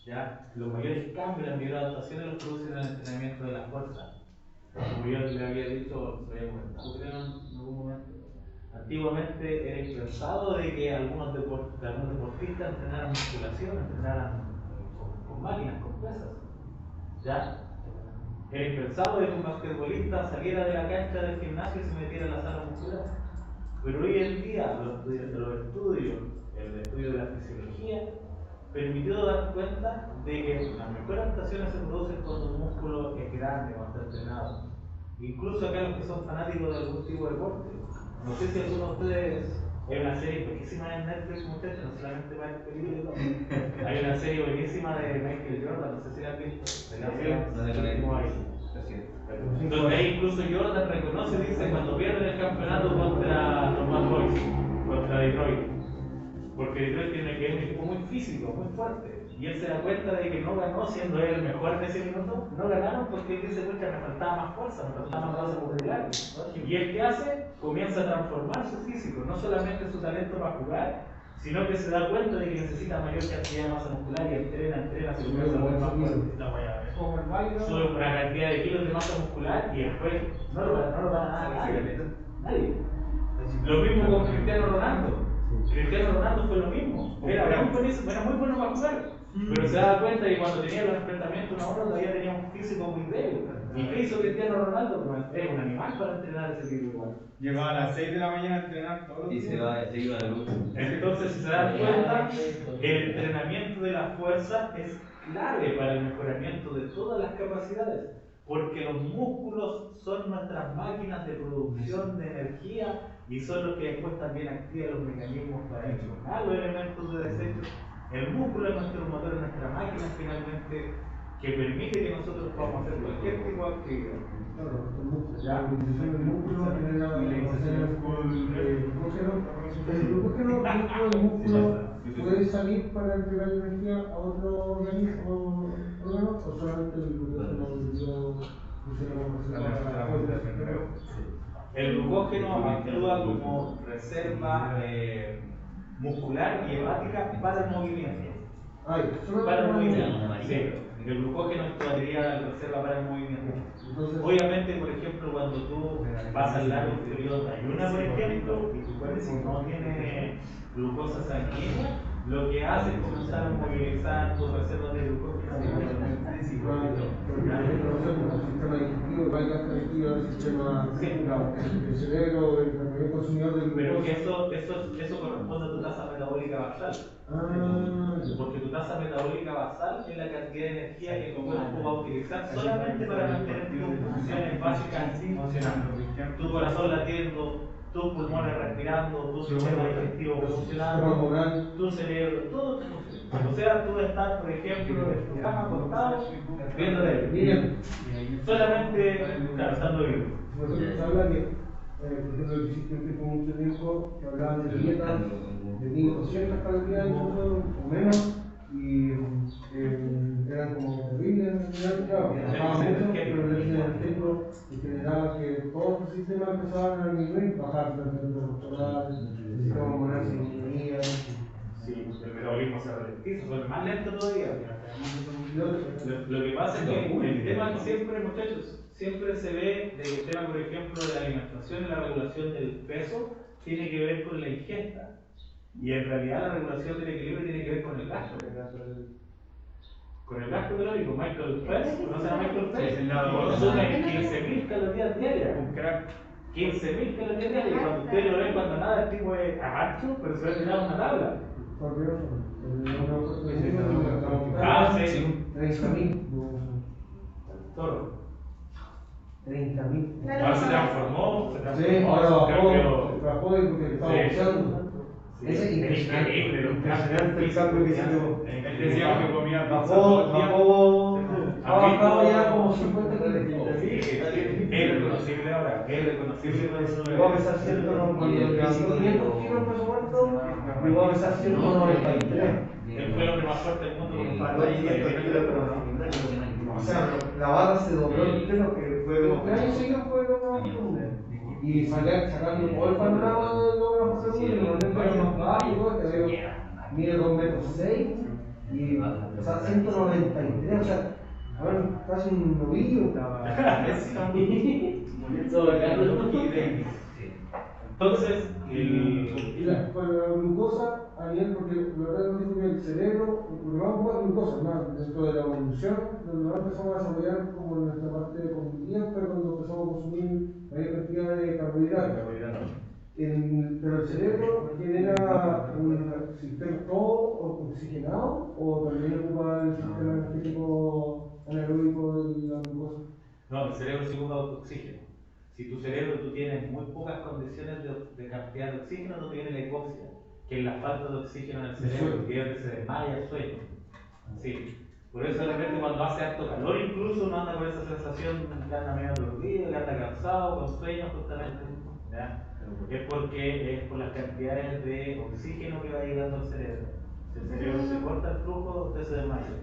¿Ya? Los mayores cambios, las mayores adaptaciones los producen en el entrenamiento de la fuerza. Como yo le había dicho, se había comentado, creo, en algún momento. Antiguamente era impensado de que algunos deportistas entrenaran musculación, entrenaran con máquinas, con pesas. ¿Ya? Era impensado de que un basquetbolista saliera de la cancha del gimnasio y se metiera en la sala muscular. Pero hoy en día los estudios, el estudio de la fisiología, permitió dar cuenta de que las mejores adaptaciones se producen cuando un músculo es grande, cuando está entrenado. Incluso acá los que son fanáticos de algún tipo de deporte. No sé si alguno de ustedes, hay una serie buenísima en Netflix, muchachos, no solamente para el película. Hay una serie buenísima de Michael Jordan, no sé si la han visto. Donde ahí incluso Jordan reconoce, dice, cuando pierden el campeonato contra los Bad Boys, contra Detroit. Porque Detroit tiene que ser un equipo muy físico, muy fuerte. Y él se da cuenta de que no ganó siendo él el mejor en ese minuto. No ganaron porque él dice, pucha, me faltaba más fuerza, me faltaba más masa muscular. Y él que hace, comienza a transformar su físico, no solamente su talento para jugar, sino que se da cuenta de que necesita mayor cantidad de masa muscular y entrena, se comienza a volver más fuerte. Sube una cantidad de kilos de masa muscular y después no lo gana nadie. Lo mismo con Cristiano Ronaldo. Cristiano Ronaldo fue lo mismo. Era muy bueno para jugar. Pero se daba cuenta que cuando tenía los enfrentamientos una hora todavía tenía un físico muy débil. ¿Y qué hizo Cristiano Ronaldo? Pues era un animal para entrenar ese tipo igual. Llegaba a las 6 de la mañana a entrenar todos los días. Se iba a la luz. Entonces, si se dan cuenta, el entrenamiento de la fuerza es clave para el mejoramiento de todas las capacidades. Porque los músculos son nuestras máquinas de producción de energía y son los que después también activan los mecanismos para eliminar los elementos de desecho. El músculo es nuestro motor, es nuestra máquina finalmente que permite que nosotros podamos hacer cualquier tipo de actividad. La utilización del músculo genera el glucógeno dentro del músculo puede salir para entregar energía a otro organismo o solamente el glucógeno funciona como reserva para la. El glucógeno actúa como reserva muscular y hepática para el movimiento. Ay, solo para el para movimiento. Sí, el glucógeno es tu batería de reserva para el movimiento. Entonces, Obviamente, por ejemplo, cuando tú vas al largo periodo de ayuno, por ejemplo, y tu cuerpo no tiene glucosa sanguínea, lo que hace es comenzar a movilizar tus reservas de glucógeno. el sistema digestivo, igual gasta energía del sistema, el cerebro, el mayor consumidor del Pero glucosa. que eso corresponde a tu tasa metabólica basal. Porque tu tasa metabólica basal es la cantidad de energía que tu cuerpo va a utilizar solamente para mantener tus funciones básicas funcionando. Tu corazón latiendo, tus pulmones respirando, tu sistema digestivo funcionando, tu cerebro, todo funciona. O sea, tú estás, por ejemplo, en tu cama acostado, viendo tele. Solamente estando vivo. Se habla que, por ejemplo, existe un tipo mucho tiempo que hablaban de dieta de 1200 calorías incluso, o menos, y eran como terribles en realidad, claro, bajaban mucho, pero el déficit energético generaba que todos los sistemas empezaban a disminuir, bajar la temperatura corporal, el sistema hormonal se disminuía. Sí, el metabolismo se ralentiza, son más lento todavía. Lo que pasa es que el tema siempre, muchachos, siempre se ve de el tema, por ejemplo, de la alimentación y la regulación del peso, tiene que ver con la ingesta. Y en realidad la regulación del equilibrio tiene que ver con el gasto. Con el gasto calórico. Michael Phelps, ¿conocen a Michael Phelps? Consume 15.000 calorías diarias. Un crack. 15.000 calorías diarias. Y cuando usted lo ve cuando nada, el tipo es agacho, pero se va a tirar una tabla. Sí. 30.000. Toro. 30.000. Ahora se transformó, Sí, ahora bajó porque estaba usando. Ese es increíble, impresionante el cambio que se dio. Él decía que comía ha bajado ya como 50 kilos. Es reconocible ahora, es reconocible cuando Llegó a pesar 500 kilos en peso muerto, llegó a pesar 193. Él fue el hombre más fuerte del mundo con un par O sea, la barra se dobló entero, que fue como que año seguido fue lo más común. Y sacando todo el panorama de lo más común, y los lentes más bajos y todo, que mide 2,6 metros y pesa 193, o sea, casi un novillo. Entonces, Y la glucosa a nivel, porque la verdad nos dijo que el cerebro, porque vamos a jugar glucosa, más dentro de la evolución, donde nos empezamos a desarrollar como en nuestra parte cognitiva, pero cuando empezamos a consumir mayor cantidad de carbohidratos. Pero el cerebro genera un sistema todo oxigenado o también ocupa el sistema energético anaeróbico de la glucosa. no, el cerebro se ocupa de oxígeno. Si tu cerebro tú tienes muy pocas condiciones de cantidad de oxígeno, no tienes la hipoxia, que es la falta de oxígeno en el cerebro, que es que se desmaya el sueño. Sí. Por eso de repente cuando hace harto calor incluso uno anda con esa sensación que anda medio aturdido, que anda cansado, con sueño justamente. ¿Ya? Es porque es por las cantidades de oxígeno que va llegando al cerebro. Si el cerebro se corta el flujo, usted se desmaya.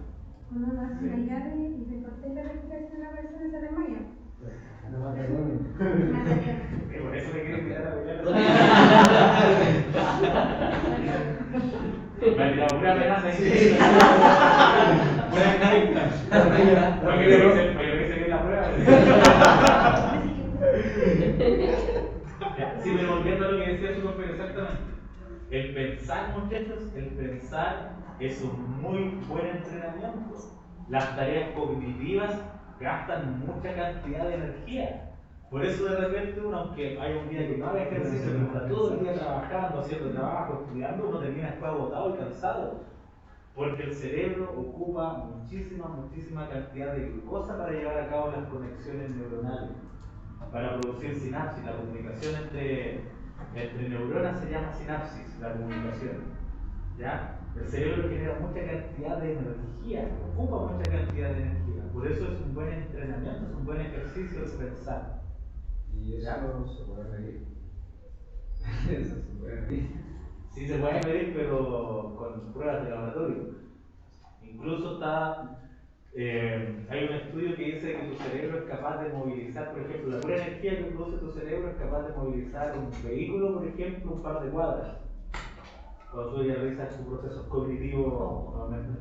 Cuando uno hace una llave y se corta la respiración, la persona se desmaya. Por eso me quiero invitar a bailar. Me ha tirado una amenaza ahí. Para que revise bien la prueba. Sí, pero volviendo a lo que decía su compañero, exactamente. El pensar, muchachos, el pensar es un muy buen entrenamiento. Las tareas cognitivas gastan mucha cantidad de energía. Por eso de repente uno, aunque hay un día que no haga ejercicio, pero está todo el día trabajando, haciendo trabajo, estudiando, uno termina después agotado y cansado. Porque el cerebro ocupa muchísima cantidad de glucosa para llevar a cabo las conexiones neuronales, para producir sinapsis. La comunicación entre neuronas se llama sinapsis, la comunicación. ¿Ya? El cerebro genera mucha cantidad de energía, ocupa mucha cantidad de energía. Por eso es un buen entrenamiento, es un buen ejercicio el pensar. Y eso se puede medir. Eso se puede medir. Sí se puede medir, pero con pruebas de laboratorio. Incluso hay un estudio que dice que tu cerebro es capaz de movilizar, por ejemplo, la pura energía que produce tu cerebro es capaz de movilizar un vehículo, por ejemplo, un par de cuadras. cuando tú ya realizas tu proceso cognitivo normalmente.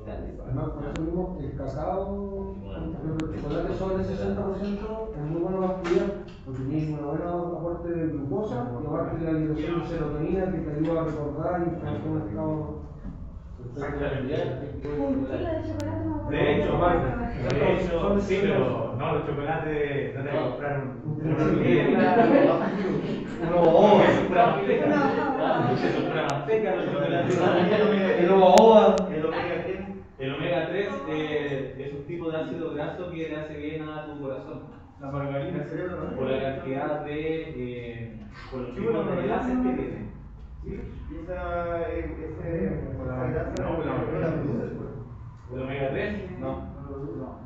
Además, por eso mismo, el cacao, el chocolate sobre el 60% es muy bueno para estudiar, porque tiene un buen aporte de glucosa y aparte de la liberación de serotonina que te ayuda a recordar y estar en un estado. Un kilo de chocolate no puede De ser. hecho, sí, pero no, los chocolates no te vas a comprar Uno ova. es pura manteca. Es pura manteca los chocolates. El ova. El omega 3 es un tipo de ácido graso que le hace bien a tu corazón. La margarina, el cerebro, ¿no? Por la cantidad de. Por los tipos de enlaces que tiene. Y esa grasa No, la produces, pues. ¿El omega 3? No.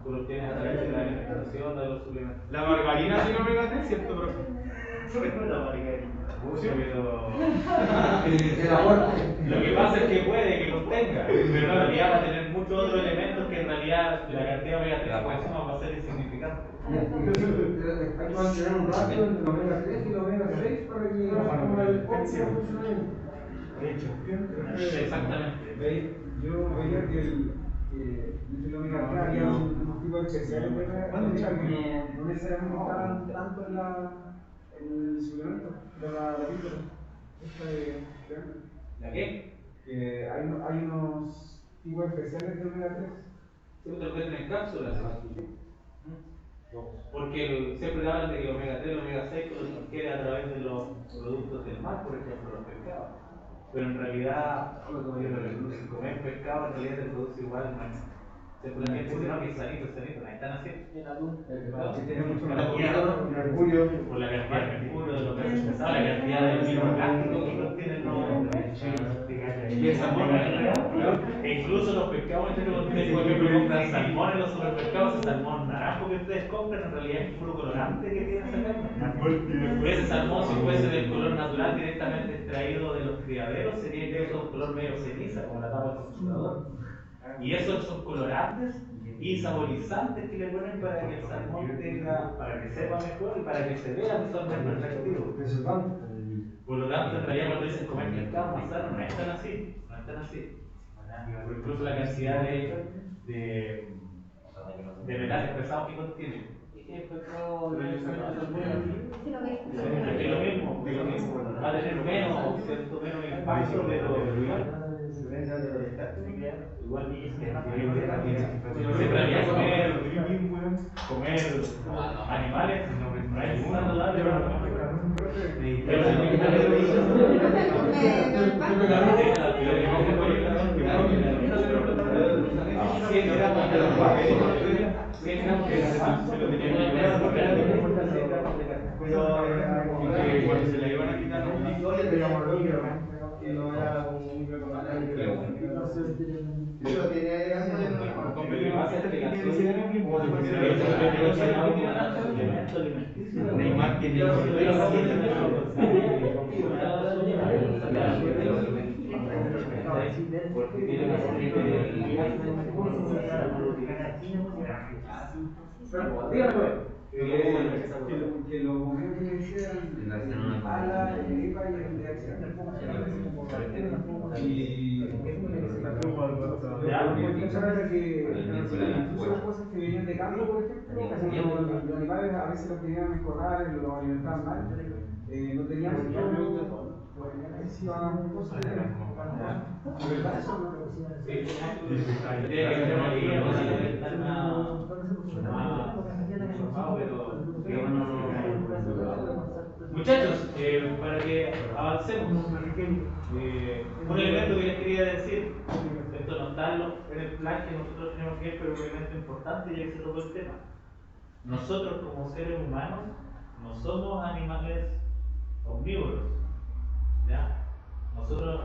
Tú lo tienes a través de la alimentación o de los suplementos. La margarina tiene omega 3, ¿cierto, profe? La margarina. Pero. El aporte. Lo que pasa es que puede que los tenga, pero en realidad va a tener muchos otros elementos que en realidad la cantidad de omega 3 por encima va a ser insignificante. Hay que mantener un ratio entre el omega 3 y el omega 6 para que el óptimo funcionamiento. Exactamente. Yo veía que el omega 3 había un tipo especiales de omega 3 que no necesariamente estaban tanto en el suplemento de la píldora. ¿La qué? Que hay unos tipos especiales de omega 3. Sí, te lo venden en cápsulas. Porque siempre te hablan de que el omega 3 y el omega 6 lo adquiere a través de los productos del mar, por ejemplo, los pescados. Pero en realidad, comer pescado en realidad te produce igual, ¿no? Siempre la gente dice, no, que es sanito, no es tan así. Que tiene mucho mercurio. Por la cantidad de mercurio, de lo que es pesado, la cantidad de microplástico que contienen los. Y el salmón, e incluso los pescados, ustedes por ejemplo compran salmón en los supermercados, ese salmón naranjo que ustedes compran en realidad es puro colorante que tiene esa carne. Ese salmón, si fuese del color natural directamente extraído de los criaderos, sería incluso un color medio ceniza, como la tapa del congelador. Y esos son colorantes y saborizantes que le ponen para que el salmón tenga, para que sepa mejor y para que se vea visualmente atractivo. Por lo tanto, en realidad cuando dicen comer pescado más sano, no es tan así, no es tan así. Por incluso la cantidad de metales pesados que contiene. Sí, lo que Es lo mismo, va a tener menos, ¿cierto? Menos impacto, pero igual siempre había comer animales no es saludable para la cuando se le iban a quitar los picones, teníamos lo y no era un recomendable. Pero tenía Lo que pasa es que la porque tiene Que los bomberos que me decían el ala, el EPA y el DHA. Y incluso cosas que venían de campo, por ejemplo, los animales a veces los tenían en corrales, los alimentaban mal, no tenían cosas de verdad eso no. Muchachos, para que avancemos, un elemento que les quería decir, esto no está en el plan que nosotros tenemos que ver, pero un elemento importante ya que se tocó el tema. Nosotros como seres humanos no somos animales omnívoros, ¿ya? Nosotros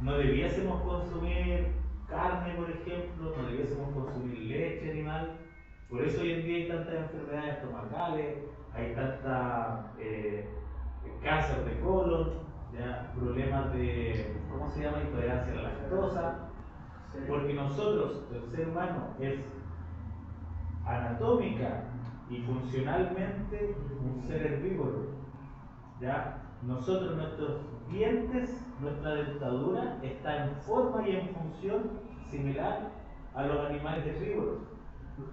no debiésemos consumir carne, por ejemplo, no debiésemos consumir leche animal. Por eso hoy en día hay tantas enfermedades estomacales, hay tanta cáncer de colon, ¿ya? Problemas de, ¿cómo se llama? Intolerancia a la lactosa. Porque nosotros, el ser humano, es anatómica y funcionalmente un ser herbívoro, ¿ya? nosotros, nuestros dientes, nuestra dentadura está en forma y en función similar a los animales herbívoros.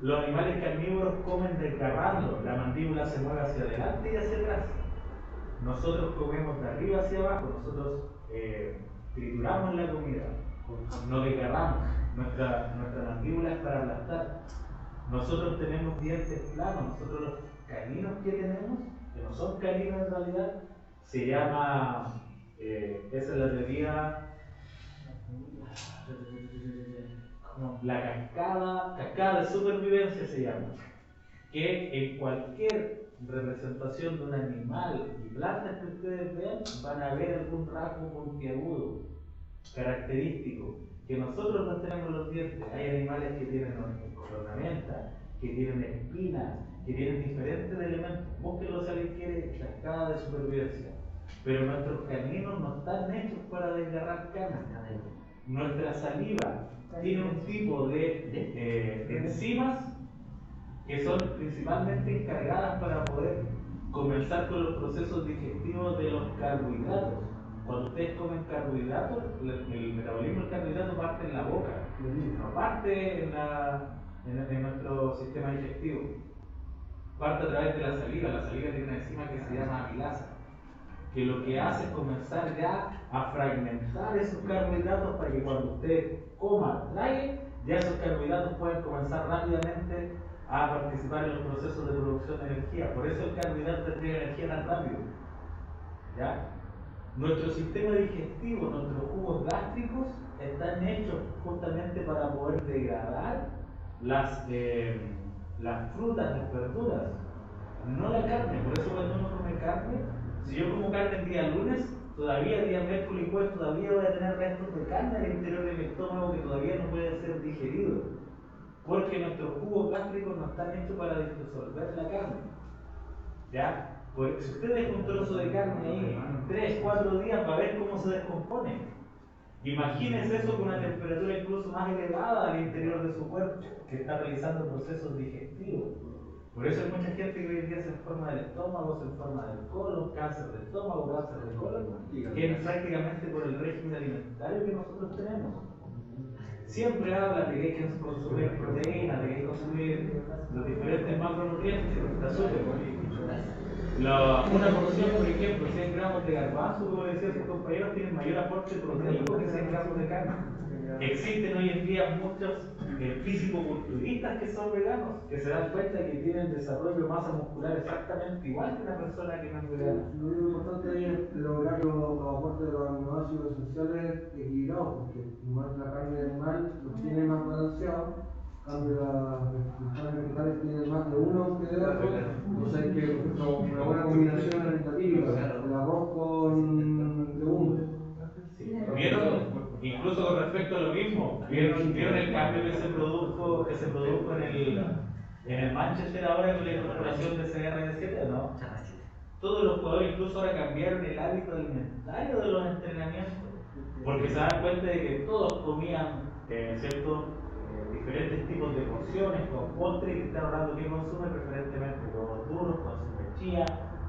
Los animales carnívoros comen desgarrando, la mandíbula se mueve hacia adelante y hacia atrás. Nosotros comemos de arriba hacia abajo, nosotros trituramos la comida, no desgarramos, nuestra mandíbula es para aplastar. Nosotros tenemos dientes planos, nosotros los caninos que tenemos, que no son caninos en realidad, se llama, esa es la teoría, la cascada de supervivencia se llama, que en cualquier representación de un animal y plantas que ustedes vean van a ver algún rasgo puntiagudo, característico, que nosotros no tenemos los dientes. Hay animales que tienen ornamenta, que tienen espinas, que tienen diferentes elementos. Búsquenlo si alguien quiere, cascada de supervivencia. Pero nuestros caninos no están hechos para desgarrar carne. Nuestra saliva tiene un tipo de enzimas que son principalmente encargadas para poder comenzar con los procesos digestivos de los carbohidratos. Cuando ustedes comen carbohidratos, el metabolismo del carbohidrato parte en la boca, no parte en nuestro sistema digestivo. Parte a través de la saliva. La saliva tiene una enzima que se llama amilasa, que lo que hace es comenzar ya a fragmentar esos carbohidratos para que cuando usted coma, trague, ya esos carbohidratos pueden comenzar rápidamente a participar en los procesos de producción de energía. Por eso el carbohidrato te trae energía tan rápido. ¿Ya? Nuestro sistema digestivo, nuestros jugos gástricos están hechos justamente para poder degradar las frutas, las verduras, no la carne. Por eso cuando uno come carne, si yo como carne el día lunes, todavía día miércoles y jueves todavía voy a tener restos de carne al interior de mi estómago que todavía no puede ser digerido, porque nuestros jugos gástricos no están hechos para disolver la carne. ¿Ya? Pues si usted deja un trozo de carne ahí 3, 4 días va a ver cómo se descompone. Imagínese eso con una temperatura incluso más elevada al interior de su cuerpo, que está realizando procesos digestivos. Por eso hay mucha gente que hoy en día se enferma del estómago, se enferma del colon, cáncer de estómago, cáncer de colon, que es prácticamente por el régimen alimentario que nosotros tenemos. Siempre habla de que hay que consumir proteínas, de que hay que consumir los diferentes macronutrientes, está súper bonito. Una porción, por ejemplo, 100 gramos de garbanzo, como decía sus compañeros, tienen mayor aporte proteico que 100 gramos de carne. Existen hoy en día muchos físico-culturistas que son veganos, que se dan cuenta que tienen desarrollo de masa muscular exactamente igual que una persona que no es vegana. Lo único importante es lograr los aportes de los aminoácidos esenciales equilibrados, porque la carne animal los tiene más balanceados, en cambio las carnes vegetales tienen más de uno que de otro. Entonces hay que, una buena combinación es la típica, el arroz con legumbres. ¿Vieron? Incluso con respecto a lo mismo, ¿vieron el cambio que se produjo en el Manchester ahora con la incorporación de CR7? ¿No? Todos los jugadores incluso ahora cambiaron el hábito alimentario de los entrenamientos, porque se dan cuenta de que todos comían diferentes tipos de porciones, con postre, y están ahorrando qué consume preferentemente huevos duros, consume chía,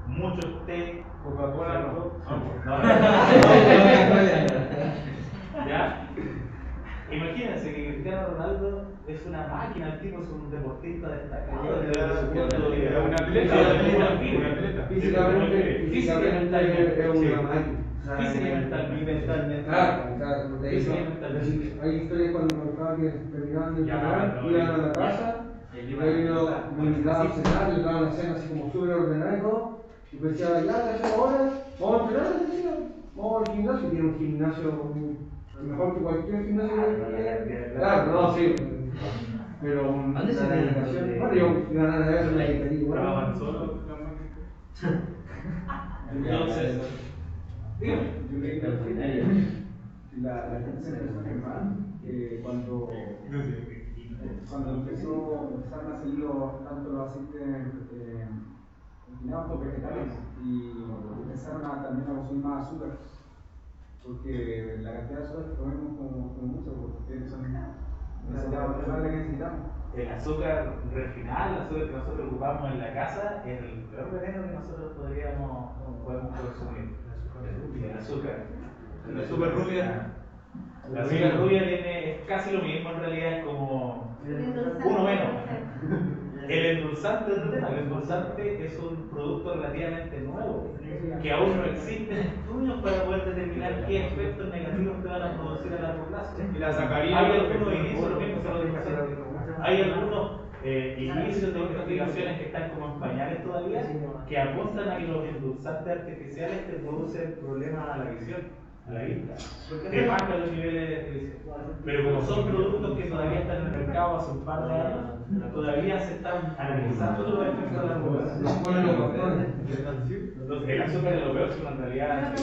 muchos té, Coca-Cola no. ¿Ya? Imagínense que Cristiano Ronaldo es una máquina, el tipo es un deportista destacado desde su punto de vista. Un atleta. Físicamente es una máquina. Mentalmente. Claro, hay historias cuando me contaba que terminaban de entrenar, iban a la casa, y ahí me daban a cenar, le daban la cena así como súper ordenada y todo, y pues decía, ya, ahora, vamos a entrenar, vamos al gimnasio, tiene un gimnasio mejor que cualquier gimnasio que claro, no, sí, pero una dedicación, bueno, yo ganar de eso, Trabajan solo. Entonces, dígame. Yo creo que al final la gente se empezó a quemar cuando empezaron a salir tanto los aceites refinados por vegetales y empezaron también a consumir más azúcar, porque la cantidad de azúcar que comemos como mucho, porque son la que necesitamos. El azúcar refinado, el azúcar que nosotros ocupamos en la casa, es el peor veneno que nosotros podemos consumir. azúcar. La super rubia. La azúcar rubia es casi lo mismo, en realidad es como uno menos. El endulzante es otro tema. El endulzante es un producto relativamente nuevo, que aún no existen estudios para poder determinar qué efectos negativos te van a producir a largo plazo. Y la sacarina. Hay algunos inicios, lo mismo son los endulzantes. Hay algunos inicios de investigaciones que están como en pañales todavía, que apuntan a que los endulzantes artificiales te producen problemas a la visión, a la vista, te bajan los niveles de visión. Pero como son productos que todavía están en el mercado hace un par de años, todavía se están analizando los efectos a largo plazo. Entonces, el azúcar es lo peor, pero en realidad es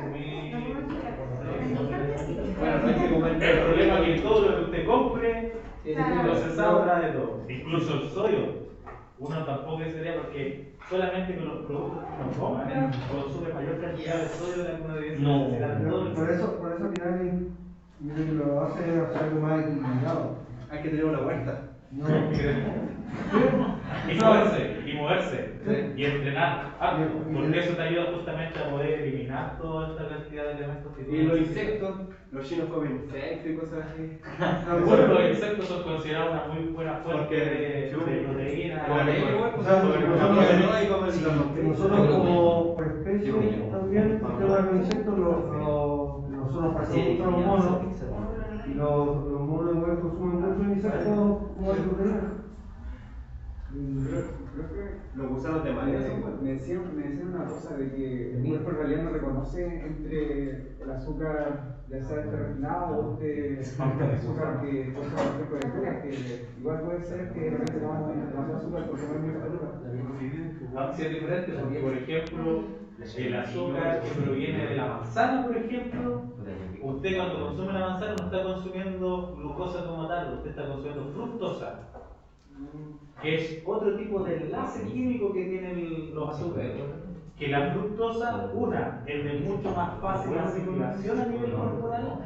muy... El problema es que todo lo que usted compre procesado trae de todo, incluso el sodio. Uno tampoco sería porque solamente con los productos que uno compra consume mayor cantidad de sodio de la que uno debería necesitar. Por eso al final yo creo que lo hace algo más equilibrado. Hay que tener una vuelta. No. Y moverse, y entrenar, porque eso te ayuda justamente a poder eliminar toda esta cantidad de elementos que Y tienen. los insectos, los chinos comen insectos y cosas así. Bueno, los insectos son considerados una muy buena fuente de proteína. Nosotros como especie también, el tema de los insectos, nosotros pasamos los monos, y los monos igual consumen muchos insectos como de proteína. Creo que Los gusanos de madera son buenos. me decían una cosa de que el cuerpo en realidad no reconoce entre el azúcar, ya sea este refinado o este azúcar que causa cualquier cobertura, que igual puede ser que de repente tomamos demasiado azúcar por comer mucha fruta. Sí, es diferente porque, por ejemplo, el azúcar que proviene de la manzana, por ejemplo, usted cuando consume la manzana no está consumiendo glucosa como tal, usted está consumiendo fructosa, que es otro tipo de enlace químico que tienen los azúcares. Que la fructosa, es de mucho más fácil asimilación a nivel corporal.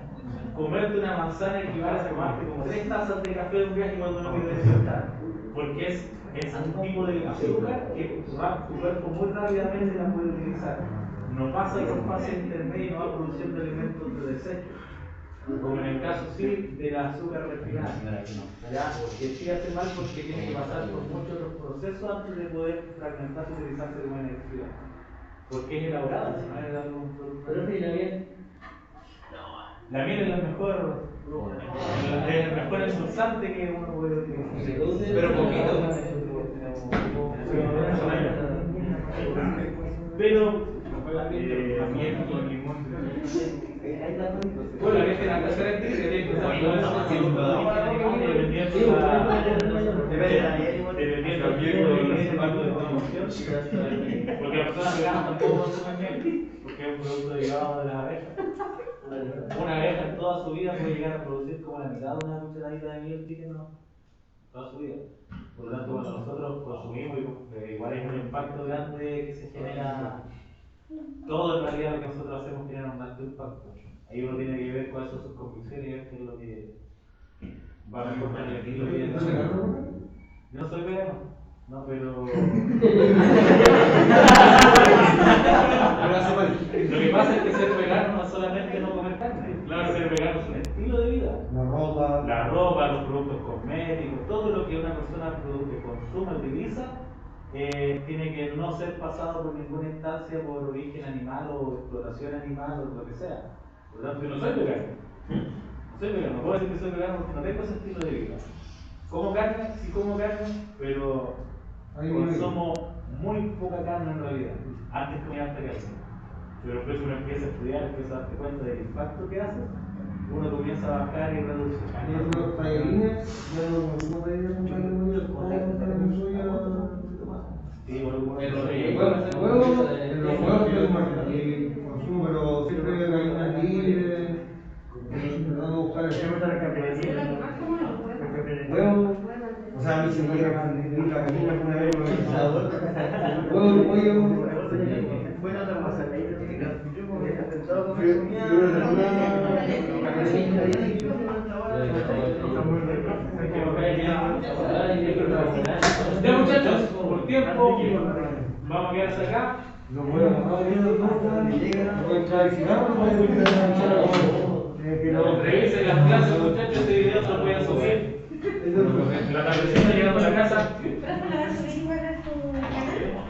Comerte una manzana equivale a tomarte como 3 tazas de café de un viaje cuando uno quiere despertar, porque es un tipo de azúcar que tu cuerpo muy rápidamente la puede utilizar. No pasa por fase intermedia y no va produciendo elementos de desecho, como en el caso del azúcar refinada, ¿ya? Que sí hace mal porque tiene que pasar por muchos otros procesos antes de poder fragmentarse y utilizarse como energía, porque es elaborada, no es algo producto. Pero si la miel. La miel es el mejor endulzante que uno puede utilizar. Pero poquito. Pero la miel con limón. Bueno, la miel tiene las características que tiene que ser dependiendo del tipo de producción, porque las personas veganas tampoco consumen miel, porque es un producto derivado de las abejas. Una abeja en toda su vida puede llegar a producir como la mitad de una cucharadita de miel líquido toda su vida. Por lo tanto, cuando nosotros consumimos, igual es un impacto grande que se genera. Todo en realidad lo que nosotros hacemos tiene un alto impacto. Ahí uno tiene que ver cuáles son sus convicciones y ver qué es lo que va mejor para el estilo de vida. Yo no soy vegano, no, pero. Lo que pasa es que ser vegano no es solamente no comer carne. Claro, ser vegano es un estilo de vida. La ropa, los productos cosméticos, todo lo que una persona que consume, utiliza, tiene que no ser pasado por ninguna instancia por origen animal o explotación animal o lo que sea. Por lo tanto, yo no soy vegano. No soy vegano, no puedo decir que soy vegano porque no tengo ese estilo de vida. Como carne, sí como carne, pero consumo muy poca carne en realidad. Antes comía harta carne. Pero después uno empieza a estudiar, empieza a darse cuenta del impacto que hace, uno comienza a bajar y reducir. Los tallarines, ya no podría comprar en soya. Sí, bueno, En los huevos que consumo, pero siempre gallinas libres, tratando de buscar el huevo. O sea, a mí se me llegan la gallina una vez con el asador. Huevo de pollo. Bueno, otra cosa, ahí te tiene que. Yo como que he intentado comer Yo ya muchachos, por tiempo, vamos a quedarse acá. No puedo agarrar bien el nota, no puedo entrar al cigarro, no puedo entrar. Revisen las clases, muchachos, este video se lo voy a subir. La tardecita llegando a la casa. Pero es para subir igual a su canal.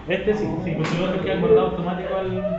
Este sí, pues si los otros quedan guardados automático al.